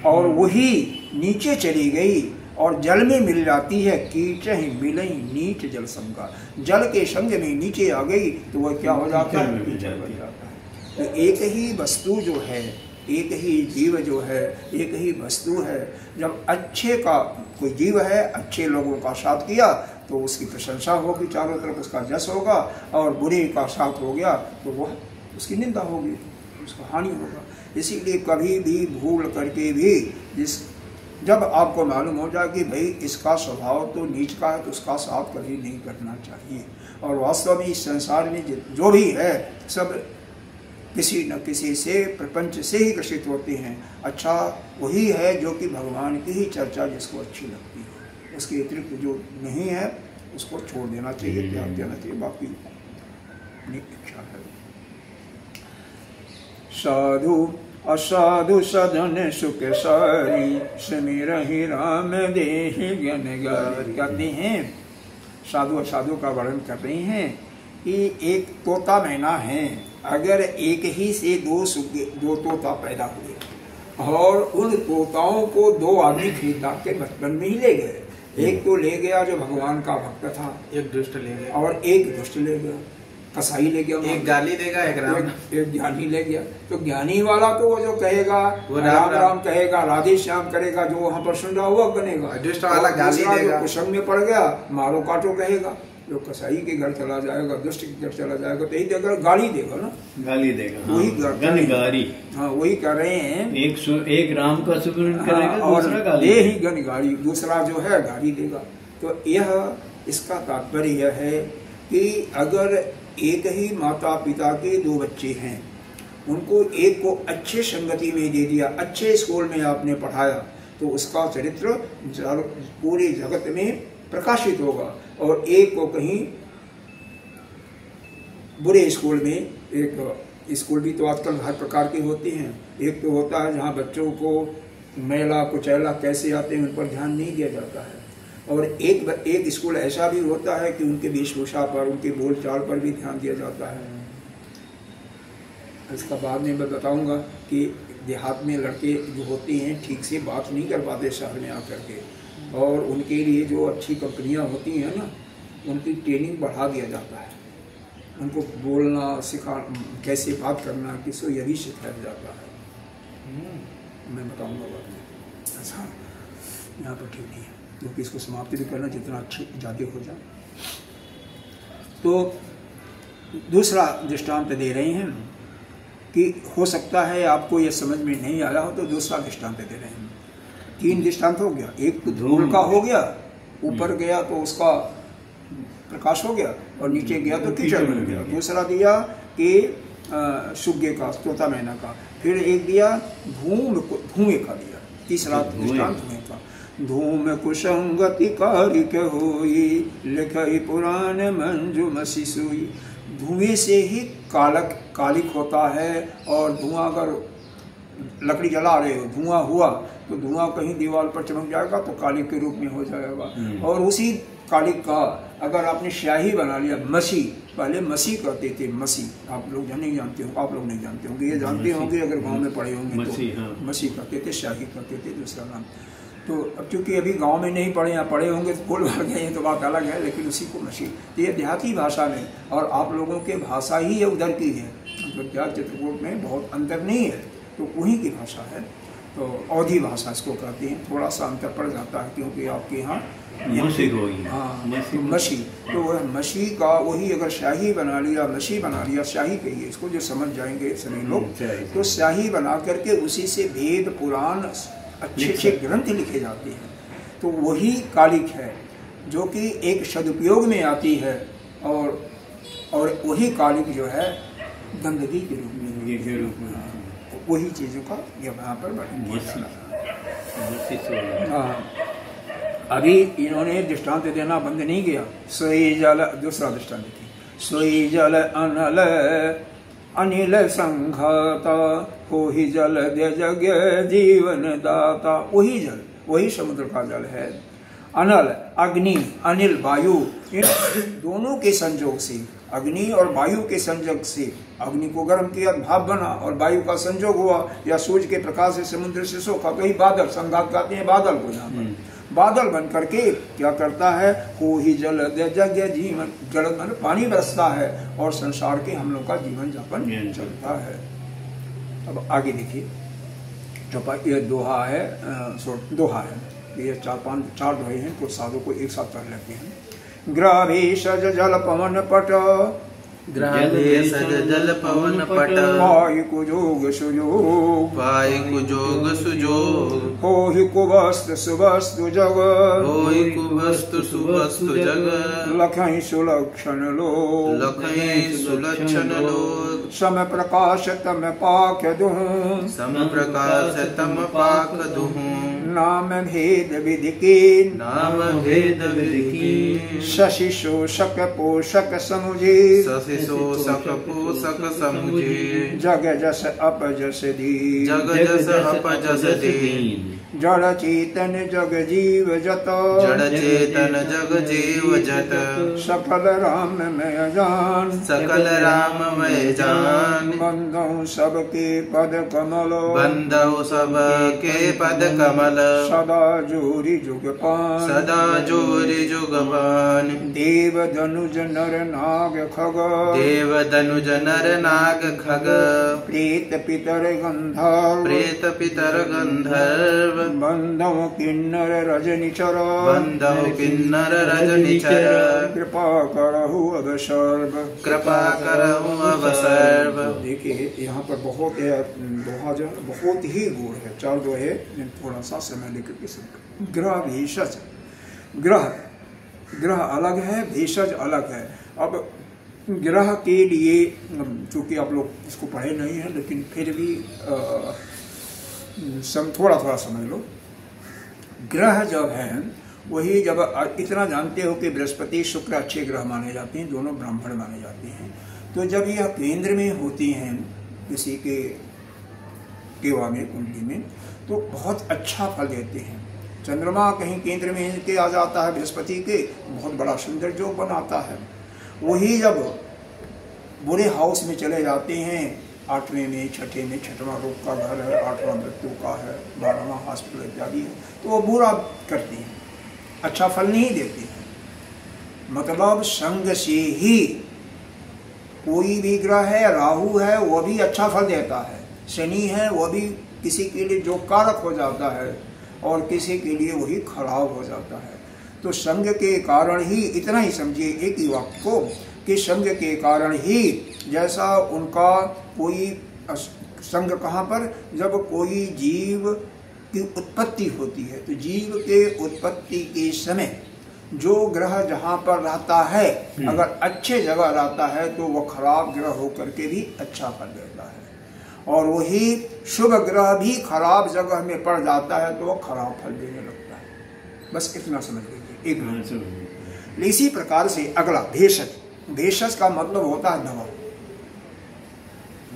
और वही नीचे चली गई और जल में मिल जाती है। कीच ही मिलई नीच जल संगा, जल के संग में नीचे आ गई तो वह क्या हो जाता है? कीचड़ बन जाता है। तो एक ही वस्तु जो है, एक ही जीव जो है, एक ही वस्तु है। जब अच्छे का कोई जीव है, अच्छे लोगों का साथ किया तो उसकी प्रशंसा होगी, चारों तरफ उसका जस होगा, और बुरे का साथ हो गया तो वह उसकी निंदा होगी, उसका हानि होगा। इसीलिए कभी भी भूल करके भी जब आपको मालूम हो जाए कि भाई इसका स्वभाव तो नीच का है, तो उसका साथ कभी नहीं करना चाहिए। और वास्तव में इस संसार में जो भी है सब किसी न किसी से, प्रपंच से ही ग्रसित होते हैं। अच्छा वही है जो कि भगवान की ही चर्चा जिसको अच्छी लगती है, उसके अतिरिक्त जो नहीं है उसको छोड़ देना चाहिए, त्याग देना चाहिए, बाकी अपनी इच्छा है। साधु असाधु सदन सुख सारी, समिरहि राम देहि ज्ञान गारी। कहते हैं साधु असाधु का वर्णन कर रहे हैं कि एक तोता मैना है, अगर एक ही से दो तोता पैदा हुए और उन तोताओं को दो आदमी खरीदा के बचपन में ही ले गए, एक तो ले गया जो भगवान का भक्त था, एक दुष्ट ले गया और एक दुष्ट ले गया, कसाई ले गया, एक गाली देगा, एक ज्ञानी ले गया। तो ज्ञानी वाला तो वो जो कहेगा वो राम राम कहेगा, राधे श्याम करेगा, जो वहां पर सुन रहा हुआ बनेगा। दुष्ट वाला गाली देगा, कुसंग में पड़ गया मारो काटो कहेगा। जो कसाई के घर चला जाएगा, दुष्ट के घर चला जाएगा, तो यही देगा, गाली देगा ना, गाली देगा। वही गनगारी। हाँ वही कर रहे हैं, एक राम का सुमिरन करेगा, दूसरा गाली ये ही गनगारी, दूसरा जो है गाली देगा। तो यह इसका तात्पर्य यह है कि अगर एक ही माता पिता के दो बच्चे हैं, उनको एक को अच्छे संगति में दे दिया, अच्छे स्कूल में आपने पढ़ाया, तो उसका चरित्र पूरे जगत में प्रकाशित होगा। और एक को कहीं बुरे स्कूल में, एक स्कूल भी तो आजकल हर प्रकार के होते हैं, एक तो होता है जहाँ बच्चों को मैला कुचैला कैसे आते हैं उन पर ध्यान नहीं दिया जाता है, और एक स्कूल ऐसा भी होता है कि उनके वेशभूषा पर, उनके बोलचाल पर भी ध्यान दिया जाता है। इसका बाद में मैं बताऊंगा कि देहात में लड़के जो होते हैं ठीक से बात नहीं कर पाते शहर में आकर के, और उनके लिए जो अच्छी कंपनियां होती हैं ना, उनकी ट्रेनिंग बढ़ा दिया जाता है, उनको बोलना सिखा, कैसे बात करना, किसको यह भी सिखाया जाता है। मैं बताऊंगा बाद में। ऐसा यहाँ पर ठीक नहीं है, क्योंकि इसको समाप्ति भी करना जितना अच्छी ज़्यादा हो जाए। तो दूसरा दृष्टांत दे रहे हैं कि हो सकता है आपको ये समझ में नहीं आया हो, तो दूसरा दृष्टांत दे रहे हैं। 3 दृष्टांत हो गया, एक तो धूल का हो गया, ऊपर गया तो उसका प्रकाश हो गया, और नीचे गया तो कीचड़ बन गया। दूसरा दिया कि सुग्गे का, तोता मैना का। फिर एक दिया धुएं का दिया, तीसरा दृष्टांत धुएं का। धूम कुसंगति कारिक होई, लिखई पुराण मंजू मसी सोई। धुएं से ही कालिक होता है, और धुआं अगर लकड़ी जला रहे हो, धुआं हुआ तो धुआं कहीं दीवार पर चमक जाएगा तो कालिक के रूप में हो जाएगा। और उसी कालिक का अगर आपने स्याही बना लिया, मसी, पहले मसी कहते थे, मसी आप लोग नहीं जानते हो, आप लोग नहीं जानते होंगे, ये जानते होंगे अगर गांव में पढ़े होंगे तो मसी कहते थे, स्याही कहते थे दूसरा नाम। तो अब चूंकि अभी गांव में नहीं पढ़े, यहाँ पढ़े होंगे तो बोल भर गए हैं तो बात अलग है, लेकिन उसी को मसी, ये देहाती भाषा में, और आप लोगों के भाषा ही है उधर की है, मतलब चित्रकूट में बहुत अंतर नहीं है, तो वहीं की भाषा है। तो अवधी भाषा इसको कहते हैं, थोड़ा सा अंतर पड़ जाता है क्योंकि आपके यहाँ मसी, तो वह मसी का वही अगर शाही बना लिया, मसी बना लिया, शाही कहिए इसको, जो समझ जाएंगे सभी लोग, तो शाही बना करके उसी से वेद पुराण अच्छे अच्छे ग्रंथ लिखे जाते हैं। तो वही कालिक है जो कि एक सदुपयोग में आती है, और वही कालिक जो है गंदगी के रूप में, वही चीजों का यहाँ पर वर्णन। अभी इन्होंने दृष्टांत देना बंद नहीं किया। सोई जल, दूसरा दृष्टांत देखिए, सोई जल अनल अनिल संघाता, हो ही जल दे जग जीवन दाता। वही जल, वही समुद्र का जल है। अनल, अग्नि, अनिल, वायु, इन दोनों के संयोग से, अग्नि और वायु के संयोग से, अग्नि को गर्म किया भाप बना, और वायु का संयोग हुआ, या सूर्य के प्रकाश से समुद्र से सोखा, कहीं बादल, संघात कहते हैं बादल को, यहाँ पर बादल बन करके क्या करता है, हो ही जल जग जीवन, जल मन पानी बरसता है, और संसार के हम लोग का जीवन यापन चलता है। अब आगे देखिए, ये दोहा है, दोहा है, ये 4 दोहे हैं, कुछ साधु को एक साथ पढ़ लेते हैं। ग्राभेशज जल पवन पट ग्राभेशज जल पवन पट पाहि कुजोग सुयोग पाहि कुजोग सुजोग होहि कुवस्तु सुवस्तु जग होहि कुवस्तु सुवस्तु जग लखहि सुलक्षण लोक लखहि सुलक्षण लोक सम प्रकाश तम पाक दुहु सम प्रकाश तम पाक दुहु नाम भेद विधि के नाम भेद विधि की शशि शोषक पोषक समुझे शशि शोषक पोषक समुझे जग जस अपजस दी जग जस अपजस दीन जड़ चेतन जग जीव जत जड़ चेतन जग जीव जत सकल राम मैं जान सकल राम मैं जान बंदौ सबके पद कमल बंदौ सबके पद कमल सदा जोरी जुग पान सदा जोरी जुगपान देव धनुज नर नाग खग देव धनुज नर नाग खग प्रेत पितर गंधर्व प्रेत पितर गंधर्व बंदौ किन्नर रजनिचर बंदौ किन्नर रजनिचर कृपा करहु अब सर्व कृपा करहु अब सर्व। देखिए यहाँ पर बहुत दोहा जो बहुत ही गुण है, चार दो है, थोड़ा सा समय लेकर के सुन। ग्रह भेषज, ग्रह अलग है, भेषज अलग है। अब ग्रह के लिए चूंकि आप लोग इसको पढ़े नहीं है, लेकिन फिर भी थोड़ा थोड़ा समझ लो। ग्रह जब है वही, जब इतना जानते हो कि बृहस्पति शुक्र अच्छे ग्रह माने जाते हैं, दोनों ब्राह्मण माने जाते हैं, तो जब यह केंद्र में होती हैं किसी के केवा में, कुंडली में, तो बहुत अच्छा फल देते हैं। चंद्रमा कहीं केंद्र में इनके आ जाता है बृहस्पति के, बहुत बड़ा सुंदर योग बनाता है। वही जब बुरे हाउस में चले जाते हैं, 8वें में, 6ठे में, 6वां रोग का घर है, 8वां मृत्यु का है, 12वां हॉस्पिटल इत्यादि है, तो वो बुरा करती हैं, अच्छा फल नहीं देती हैं। मतलब संग से ही कोई भी ग्रह है, राहु है वो भी अच्छा फल देता है, शनि है वो भी किसी के लिए जो कारक हो जाता है और किसी के लिए वही खराब हो जाता है। तो संग के कारण ही, इतना ही समझिए एक ही वाक्य को, कि संग के कारण ही जैसा उनका कोई संग कहाँ पर, जब कोई जीव की उत्पत्ति होती है, तो जीव के उत्पत्ति के समय जो ग्रह जहाँ पर रहता है, अगर अच्छे जगह रहता है तो वह खराब ग्रह होकर के भी अच्छा फल देता है, और वही शुभ ग्रह भी खराब जगह में पड़ जाता है तो वह खराब फल देने लगता है। बस इतना समझ लीजिए एक। इसी प्रकार से अगला भेषज, भेषज का मतलब होता है दवा।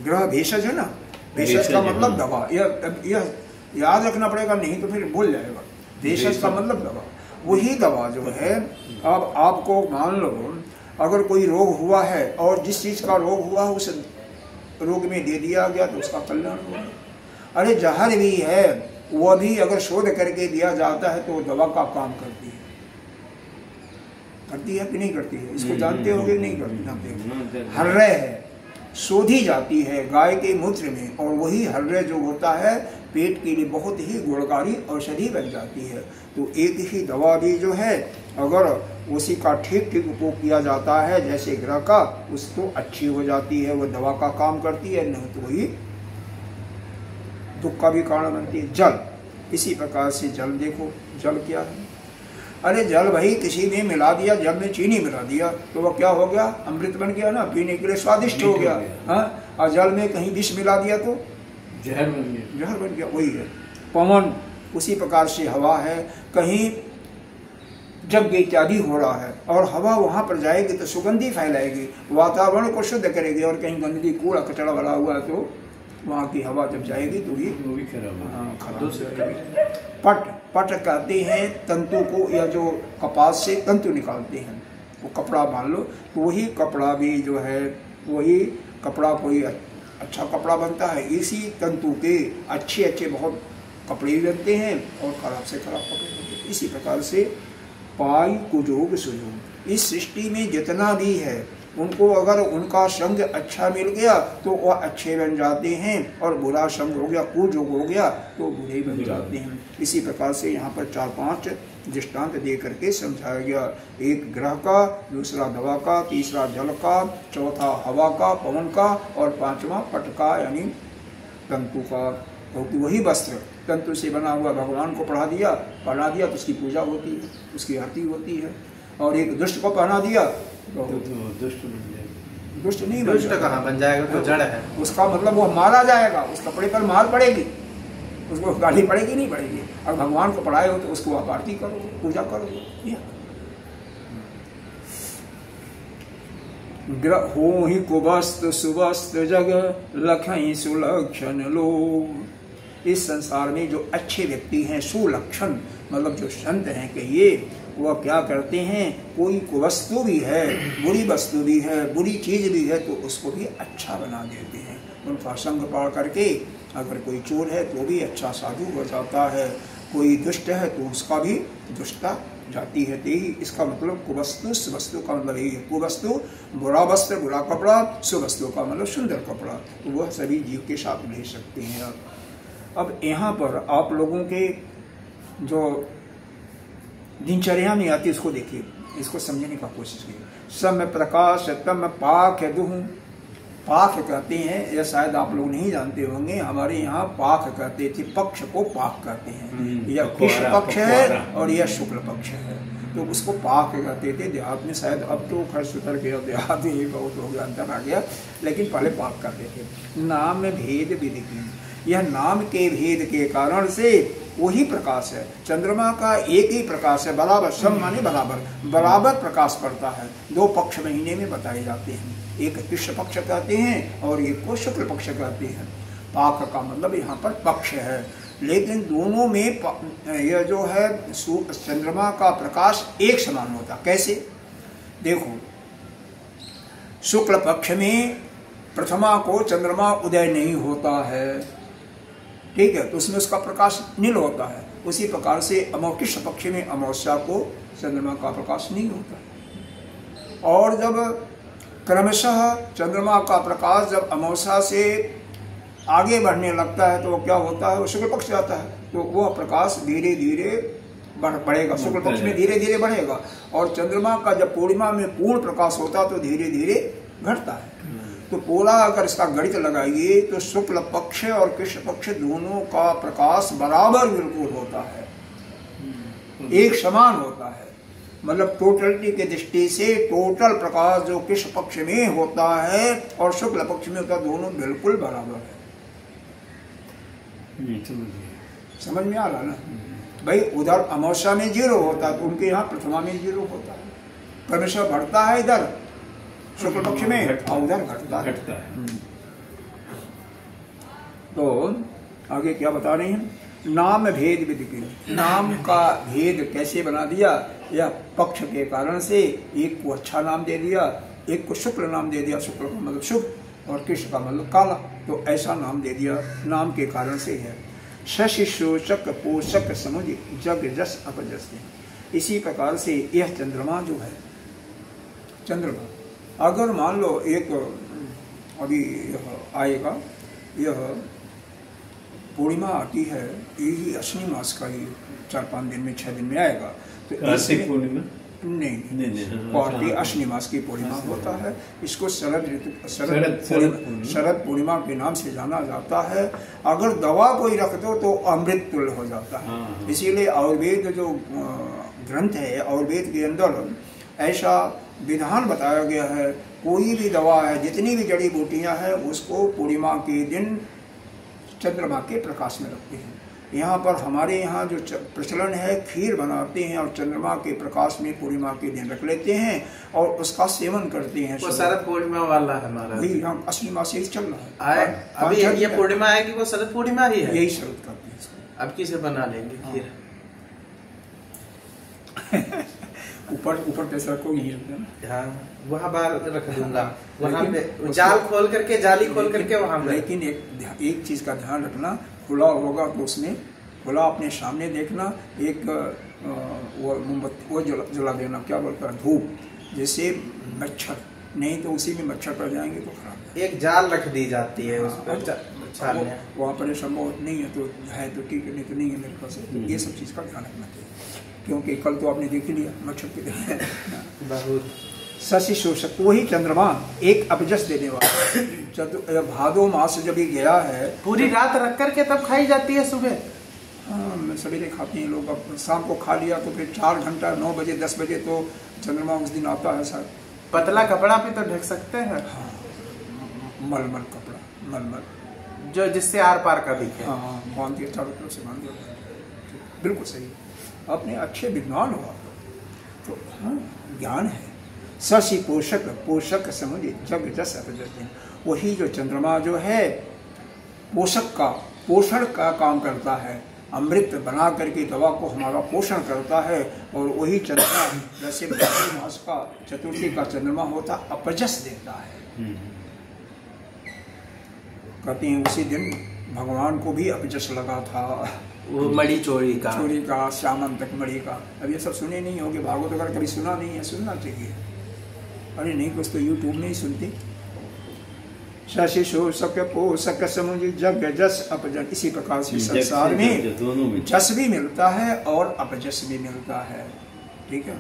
ग्रह भेषज है ना, भेषज का मतलब दवा। यह याद रखना पड़ेगा, नहीं तो फिर भूल जाएगा। भेषज का मतलब दवा, वही दवा जो है। अब आपको मान लो अगर कोई रोग हुआ है और जिस चीज का रोग हुआ है उस रोग में दे दिया गया तो उसका कल्याण हुआ। अरे जहर भी है, वह भी अगर शोध करके दिया जाता है तो वो दवा का काम करती है। करती है कि नहीं करती है, इसको जानते होगे नहीं जानते। हर्रे है, शोधी जाती है गाय के मूत्र में, और वही हर्रे जो होता है पेट के लिए बहुत ही गुणकारी औषधि बन जाती है। तो एक ही दवा भी जो है अगर उसी का ठीक ठीक उपयोग किया जाता है, जैसे ग्रह का, उसको अच्छी हो जाती है, वो दवा का काम करती है, नहीं तो वही दुख का भी कारण बनती है। जल, इसी प्रकार से जल देखो, जल क्या है। अरे जल भाई किसी ने मिला दिया, जल में चीनी मिला दिया तो वह क्या हो गया, अमृत बन गया ना, पीने के लिए स्वादिष्ट हो गया। हाँ, और जल में कहीं विष मिला दिया तो जहर बन गया, जहर बन गया। वही है पवन, उसी प्रकार से हवा है, कहीं यज्ञ इत्यादि हो रहा है और हवा वहां पर जाएगी तो सुगंधी फैलाएगी, वातावरण को शुद्ध करेगी, और कहीं गंदगी कूड़ा कचरा भरा हुआ है तो वहाँ की हवा जब जाएगी तो वो भी खराब हो जाएगी। पट, पट कहते हैं तंतु को, या जो कपास से तंतु निकालते हैं, वो कपड़ा मान लो, तो वही कपड़ा भी जो है, वही कपड़ा कोई अच्छा कपड़ा बनता है, इसी तंतु के अच्छे अच्छे बहुत कपड़े भी बनते हैं और खराब से खराब कपड़े बनते हैं। इसी प्रकार से पाई कुजोग सुजोग, इस सृष्टि में जितना भी है उनको अगर उनका संग अच्छा मिल गया तो वह अच्छे बन जाते हैं, और बुरा संग हो गया, कुजोग हो गया तो बुरे बन जाते हैं। इसी प्रकार से यहाँ पर 4-5 दृष्टांत दे करके समझाया गया। एक ग्रह का, दूसरा दवा का, तीसरा जल का, चौथा हवा का, पवन का, और पांचवा पट का यानी तंतु का। क्योंकि वही वस्त्र तंतु से बना हुआ भगवान को पहना दिया तो उसकी पूजा होती है, उसकी आरती होती है। और एक दुष्ट को पहना दिया तो दुष्ट नहीं कहाँ बन जाएगा, तो जड़ है उसका मतलब वो मारा जाएगा, उस कपड़े पर मार पड़ेगी, उसको गाली पड़ेगी नहीं पड़ेगी। और भगवान को पढ़ाए हो तो उसको आप आरती करो, पूजा करो। ग्रह हो ही कुबस्त सुबस्त जग लखई सुलक्षण लोग। इस संसार में जो अच्छे व्यक्ति हैं, सुलक्षण मतलब जो संत हैं कि ये वह क्या करते हैं, कोई कुवस्तु भी है, बुरी वस्तु भी है, बुरी चीज भी है तो उसको भी अच्छा बना देते हैं। उनका संग पाड़ करके अगर कोई चोर है तो भी अच्छा साधु हो जाता है, कोई दुष्ट है तो उसका भी दुष्टता जाती है। यही इसका मतलब कुवस्तु सुवस्तु का मतलब यही है। कुवस्तु बुरा वस्त्र, बुरा कपड़ा, सुवस्तु का मतलब सुंदर कपड़ा, तो वह सभी जीव के साथ ले सकते हैं आप। अब यहाँ पर आप लोगों के जो दिनचर्या में आती है इसको देखिए, इसको समझने का कोशिश कीजिए। सम प्रकाश तम पाक दुह, पाक कहते हैं, यह शायद आप लोग नहीं जानते होंगे, हमारे यहाँ पाक कहते थे, पक्ष को पाक कहते हैं। यह कृष्ण पक्ष है और यह शुक्ल पक्ष है, तो उसको पाक कहते थे देहात में। शायद अब तो खैर सुधर गया, देहात में ही बहुत हो गया, अंतर आ गया, लेकिन पहले पाक कहते थे। नाम भेद विधि, यह नाम के भेद के कारण से वही प्रकाश है। चंद्रमा का एक ही प्रकाश है, बराबर, सम माने बराबर प्रकाश पड़ता है। दो पक्ष महीने में बताए जाते हैं, एक कृष्ण पक्ष कहते हैं और एक को शुक्ल पक्ष कहते हैं। पाक का मतलब यहाँ पर पक्ष है, लेकिन दोनों में यह जो है चंद्रमा का प्रकाश एक समान होता। कैसे देखो, शुक्ल पक्ष में प्रथमा को चंद्रमा उदय नहीं होता है, ठीक है, तो उसमें उसका प्रकाश नील होता है। उसी प्रकार से कृष्ण पक्ष में अमावस्या को चंद्रमा का प्रकाश नहीं होता। और जब क्रमशः चंद्रमा का प्रकाश जब अमावस्या से आगे बढ़ने लगता है तो क्या होता है, वो शुक्ल पक्ष जाता है, तो वह प्रकाश धीरे धीरे बढ़ेगा, शुक्ल पक्ष में धीरे धीरे बढ़ेगा। और चंद्रमा का जब पूर्णिमा में पूर्ण प्रकाश होता है तो धीरे धीरे घटता है। तो पूरा अगर इसका गणित लगाइए तो शुक्ल पक्ष और कृष्ण पक्ष दोनों का प्रकाश बराबर बिल्कुल होता है, एक समान होता है। मतलब टोटलिटी के दृष्टि से टोटल प्रकाश जो कृष्ण पक्ष में होता है और शुक्ल पक्ष में होता है, दोनों बिल्कुल बराबर है। समझ में आ रहा ना भाई? उधर अमावस्या में 0 होता है तो उनके यहाँ प्रथमा में 0 होता है। परमेश्वर बढ़ता है इधर शुक्ल पक्ष में और उधर घटता है। तो आगे क्या बता रहे हैं, नाम भेद विधि के, नाम का भेद कैसे बना दिया, या पक्ष के कारण से एक को अच्छा नाम दे दिया, एक को शुक्ल नाम दे दिया, शुक्ल का मतलब शुभ और कृष्ण का मतलब काला, तो ऐसा नाम दे दिया, नाम के कारण से है। शशि शोषक पोषक समुझ जग जस अपजस, इसी प्रकार से यह चंद्रमा जो है, चंद्रमा अगर मान लो एक अभी यह आएगा, यह पूर्णिमा आती है, यही अश्विनी मास का ही 4-5 दिन में 6 दिन में आएगा, तो कार्तिक पूर्णिमा नहीं, अश्विनी मास की पूर्णिमा होता है। इसको शरद पूर्णिमा के नाम से जाना जाता है। अगर दवा कोई रख दो तो अमृत तुल्य हो जाता है। इसीलिए आयुर्वेद जो ग्रंथ है, आयुर्वेद के अंदर ऐसा विधान बताया गया है, कोई भी दवा है, जितनी भी जड़ी बूटियां हैं, उसको पूर्णिमा के दिन चंद्रमा के प्रकाश में रखते हैं। यहाँ पर हमारे यहाँ जो प्रचलन है, खीर बनाते हैं और चंद्रमा के प्रकाश में पूर्णिमा के दिन रख लेते हैं और उसका सेवन करते हैं। वो शरद पूर्णिमा वाला है हमारा, यहाँ अश्विनी मास यही चल रहा है। अभी ये पूर्णिमा है कि वो शरद पूर्णिमा ही है, यही शरद करते हैं। अब किसे बना लेंगे खीर? ऊपर पैसा को ही हाँ, वहाँ बाहर रख दूंगा, वहाँ पे जाल खोल करके, जाली खोल करके वहाँ। लेकिन एक चीज का ध्यान रखना, खुला होगा तो उसमें खुला अपने सामने देखना, एक वो मोमबत्ती वो जला देना, क्या बोलता है, धूप, जैसे मच्छर, नहीं तो उसी में मच्छर पड़ जाएंगे तो खराब। एक जाल रख दी जाती है उस पर, छाल है। वहाँ पर संभव नहीं है तो है तो ठीक है, नहीं तो नहीं है मेरे पास। तो ये सब चीज़ का ध्यान रखना चाहिए, क्योंकि कल तो आपने देख ही लिया मच्छर के बहुत शशि शोषक, वही चंद्रमा एक अपजस देने वाला। भादो मास जब ये गया है, पूरी रात रख करके तब खाई जाती है सुबह। हाँ, सवेरे खाते हैं लोग, अब शाम को खा लिया तो फिर 4 घंटा 9 बजे 10 बजे तो चंद्रमा उस दिन आता है सर। पतला कपड़ा भी तो ढक सकते हैं। हाँ, मलमल कपड़ा, मलमल जो जिससे आर पार का दिखे। हाँ, बांध दिया चारों तरफ से, बांध दिया, बिल्कुल सही। अपने अच्छे विद्वान हो आप तो, हाँ ज्ञान है। शशि पोषक, पोषक समझिए जग जस अपजस, वही जो चंद्रमा जो है पोषक का, पोषण का काम करता है, अमृत बना करके दवा को हमारा पोषण करता है। और वही चंद्रमा जैसे मास का चतुर्थी का चंद्रमा होता अपजस देता है। कहते हैं उसी दिन भगवान को भी अपजस लगा था, वो मणि चोरी का श्यामंतक मणि का। अब ये सब सुने नहीं होंगे, भागवत अगर कभी सुना नहीं है, सुनना चाहिए। अरे नहीं, कुछ तो यूट्यूब में ही सुनते। शशि शोषक पोषक समुझ जग जस अपजस, इसी प्रकार से संसार में जस भी मिलता है और अपजस भी मिलता है। ठीक है,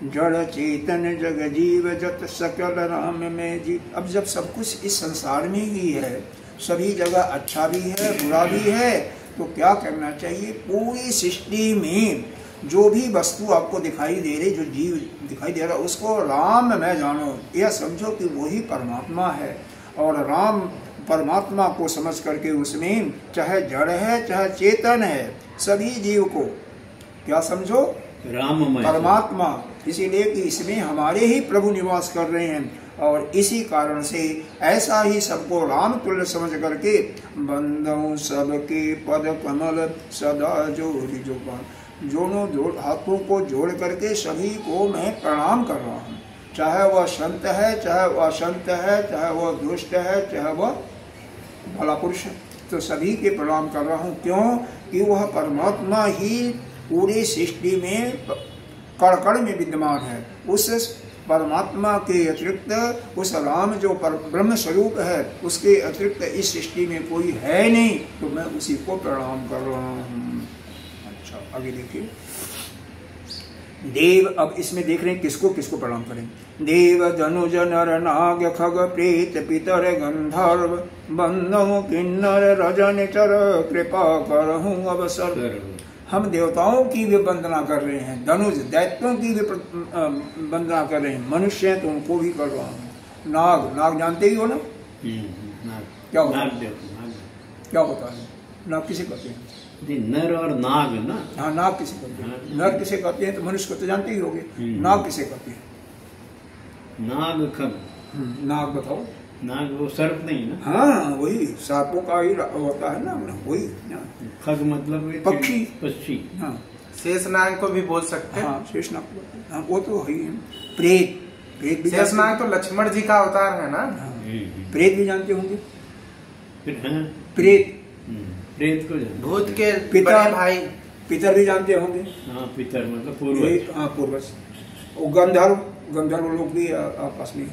जड़ चेतन जग जीव जत सकल राम में जीत। अब जब सब कुछ इस संसार में ही है, सभी जगह अच्छा भी है बुरा भी है, तो क्या करना चाहिए? पूरी सृष्टि में जो भी वस्तु आपको दिखाई दे रही, जो जीव दिखाई दे रहा, उसको राम में जानो। यह समझो कि वही परमात्मा है, और राम परमात्मा को समझ करके उसमें चाहे जड़ है चाहे चेतन है, सभी जीव को क्या समझो? राममय परमात्मा। इसीलिए कि इसमें हमारे ही प्रभु निवास कर रहे हैं, और इसी कारण से ऐसा ही सबको राम तुल्य समझ करके बंदों सबके पद कमल सदा जोड़ी दोनों हाथों को जोड़ करके सभी को मैं प्रणाम कर रहा हूँ। चाहे वह संत है, चाहे वह असंत है, चाहे वह दुष्ट है, चाहे वह भला पुरुष है, तो सभी के प्रणाम कर रहा हूँ। क्यों? कि वह परमात्मा ही पूरी सृष्टि में कण कण में विद्यमान है। उस परमात्मा के अतिरिक्त, उस राम जो ब्रह्म स्वरूप है, उसके अतिरिक्त इस सृष्टि में कोई है नहीं, तो मैं उसी को प्रणाम कर रहा हूँ। अच्छा, आगे देखिए। देव, अब इसमें देख रहे हैं किसको किसको प्रणाम करें। देव धनुज नर नाग खग प्रेत पितर गंधर्व बंधु किन्नर रजन चर कृपा करहूं अवसर। हम देवताओं की भी वंदना कर रहे हैं, धनुज दैत्यों की भी वंदना कर रहे हैं, मनुष्य हैं तो उनको भी कर रहा हूँ। नाग, नाग जानते ही हो ना? क्या होता है? क्या होता है? नाग किसे कहते हैं? नर और नाग ना। हाँ, नाग किसे कहते हैं? नर किसे कहते हैं तो मनुष्य को तो जानते ही होंगे। नाग किसे कहते हैं? नाग खग। नाग बताओ। नाग वो सर्प नहीं ना? हाँ, वही सांपों का ही होता है ना, वही। खग मतलब पक्षी, पक्षी। हाँ, शेषनाग को भी बोल सकते हैं। हाँ, शेषनाग, हाँ, वो तो है। प्रेत, प्रेत भी शेषनाग तो लक्ष्मण जी का अवतार है ना। हाँ, प्रेत भी जानते होंगे। प्रेत, प्रेत को भूत के पितर भाई। पितर भी जानते होंगे। हाँ, पितर मतलब पूर्वज। हाँ, पूर्वज। और गंधर्व, गंधर्व लोग भी आपस में।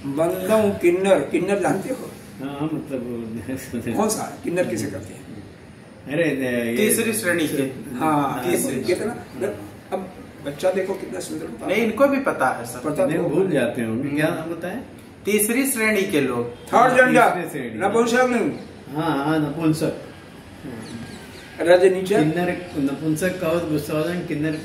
बंदों किन्नर, किन्नर जानते हो? हाँ, मतलब कौन सा किन्नर किसे कहते हैं? अरे तीसरी श्रेणी के। हाँ, कितना। अब बच्चा देखो कितना सुंदर। नहीं, इनको भी पता है सब। पता नहीं, भूल जाते हैं। क्या नाम होता है? तीसरी श्रेणी के लोग। थर्ड जेंडर, नपुंसक नहीं। हाँ, नपुंसक। रजनीचर, किन्नर नपुंसक का गुस्सा हो जाए, किन्नर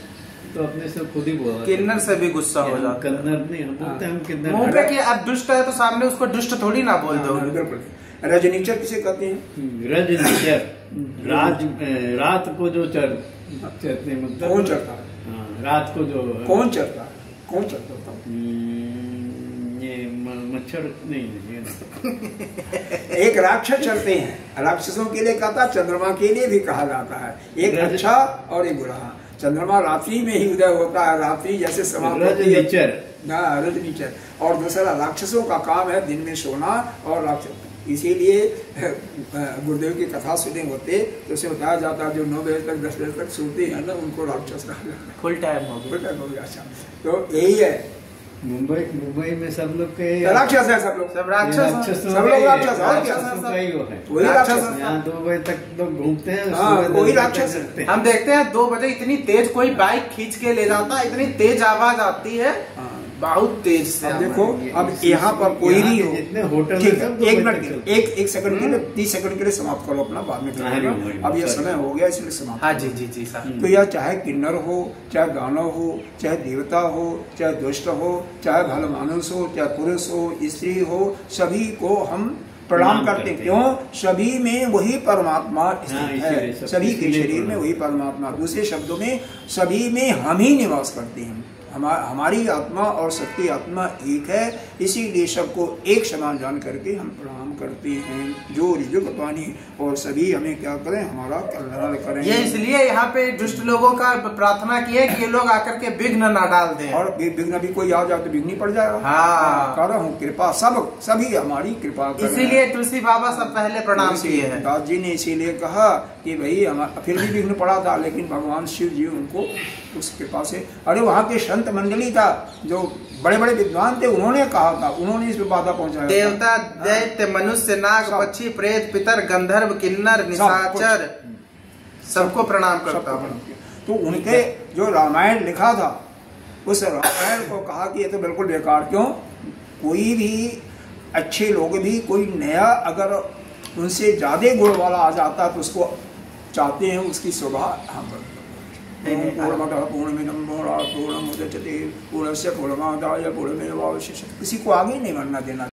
तो अपने से खुद ही बोला। किन्नर से भी गुस्सा हो जाता है। किन्नर नहीं, हम बोलते हैं हम किन्नर। मुंह पे कि अब दुष्ट है तो सामने उसको दुष्ट थोड़ी ना बोल दो। रजनीचर किसे कहते हैं? रजनीचर, रात को जो चरते हैं, मतलब कौन चरता है? हाँ, रात को जो कौन चरता है? कौन चरता है? ये मच्छर नहीं। एक राक्षस चलते हैं, राक्षसों के लिए कहता, चंद्रमा के लिए भी कहा जाता है। एक अच्छा और एक बुरा। चंद्रमा रात्रि में ही उदय होता है, रात्रि जैसे समाप्त होती है। रजनीचर। और दूसरा राक्षसों का काम है दिन में सोना और राक्षस। इसीलिए गुरुदेव की कथा सुने होते तो उसे बताया जाता है जो 9 बजे तक 10 बजे तक सोते हैं ना, उनको राक्षस कहा जाता है। फुल टाइम हो गया। अच्छा, तो यही है। मुंबई में सब लोग के राक्षस है, सब लोग सब राक्षस सब लोग राक्षस है, वही राक्षस। यहाँ 2 बजे तक लोग घूमते हैं, हाँ, सुबह वही 10 बजे राक्षस तक है। चलते हैं। हम देखते हैं 2 बजे इतनी तेज कोई बाइक खींच के ले जाता है, इतनी तेज आवाज आती है, बहुत तेज से। अब देखो, अब यहाँ पर कोई भी हो, जितने होटल ठीक हैं, है, सब 2 एक बजे मिनट तक के चलते लिए, एक सेकंड के लिए, 30 सेकंड के लिए समाप्त करो अपना, बाद में करेंगे। अब ये समय हो गया, इसलिए समाप्त। हाँ जी जी जी सर। तो यह चाहे किन्नर हो, चाहे दानव हो, चाहे देवता हो, चाहे दुष्ट हो, चाहे भला मानुष हो, चाहे पुरुष हो, स्त्री हो, सभी को हम प्रणाम करते हैं। क्यों? सभी में वही परमात्मा स्थित है, सभी के शरीर में वही परमात्मा। दूसरे शब्दों में सभी में हम ही निवास करते हैं। हमारी आत्मा और सबकी आत्मा एक है, इसीलिए सबको एक समान जान करके हम प्रणाम करते हैं। जो रिजुग पानी और सभी हमें क्या करें, हमारा कल्याण करें। ये इसलिए यहाँ पे दुष्ट लोगों का प्रार्थना की है कि ये लोग आकर के विघ्न ना डाल दें, और विघ्न भी कोई आ जाए तो विघ्न पड़ जाएगा। हाँ। कर रहा हूँ कृपा, सभी हमारी कृपा करें। इसीलिए तुलसी बाबा सब पहले प्रणाम किए हैं। दास जी ने इसीलिए कहा कि भाई फिर भी विघ्न पड़ा था, लेकिन भगवान शिव जी उनको उस कृपा से, अरे वहाँ के संत मंडली था जो बड़े बड़े विद्वान थे, उन्होंने कहा था, उन्होंने इस पे बाधा पहुंचाया। देवता, दैत्य, मनुष्य, नाग, पक्षी, प्रेत, पितर, गंधर्व, किन्नर, निशाचर, सबको प्रणाम करता हूँ। तो उनके जो रामायण लिखा था, उस रामायण को कहा कि ये तो बिल्कुल बेकार। क्यों? कोई भी अच्छे लोग भी कोई नया अगर उनसे ज्यादा गुण वाला आ जाता तो उसको चाहते हैं उसकी शोभा हम पूर्णमिदं पूर्णात् पूर्णमुदच्यते पूर्णस्य पूर्णमादाय पूर्णमेवावशिष्यते। किसी को आगे नहीं बढ़ना देना।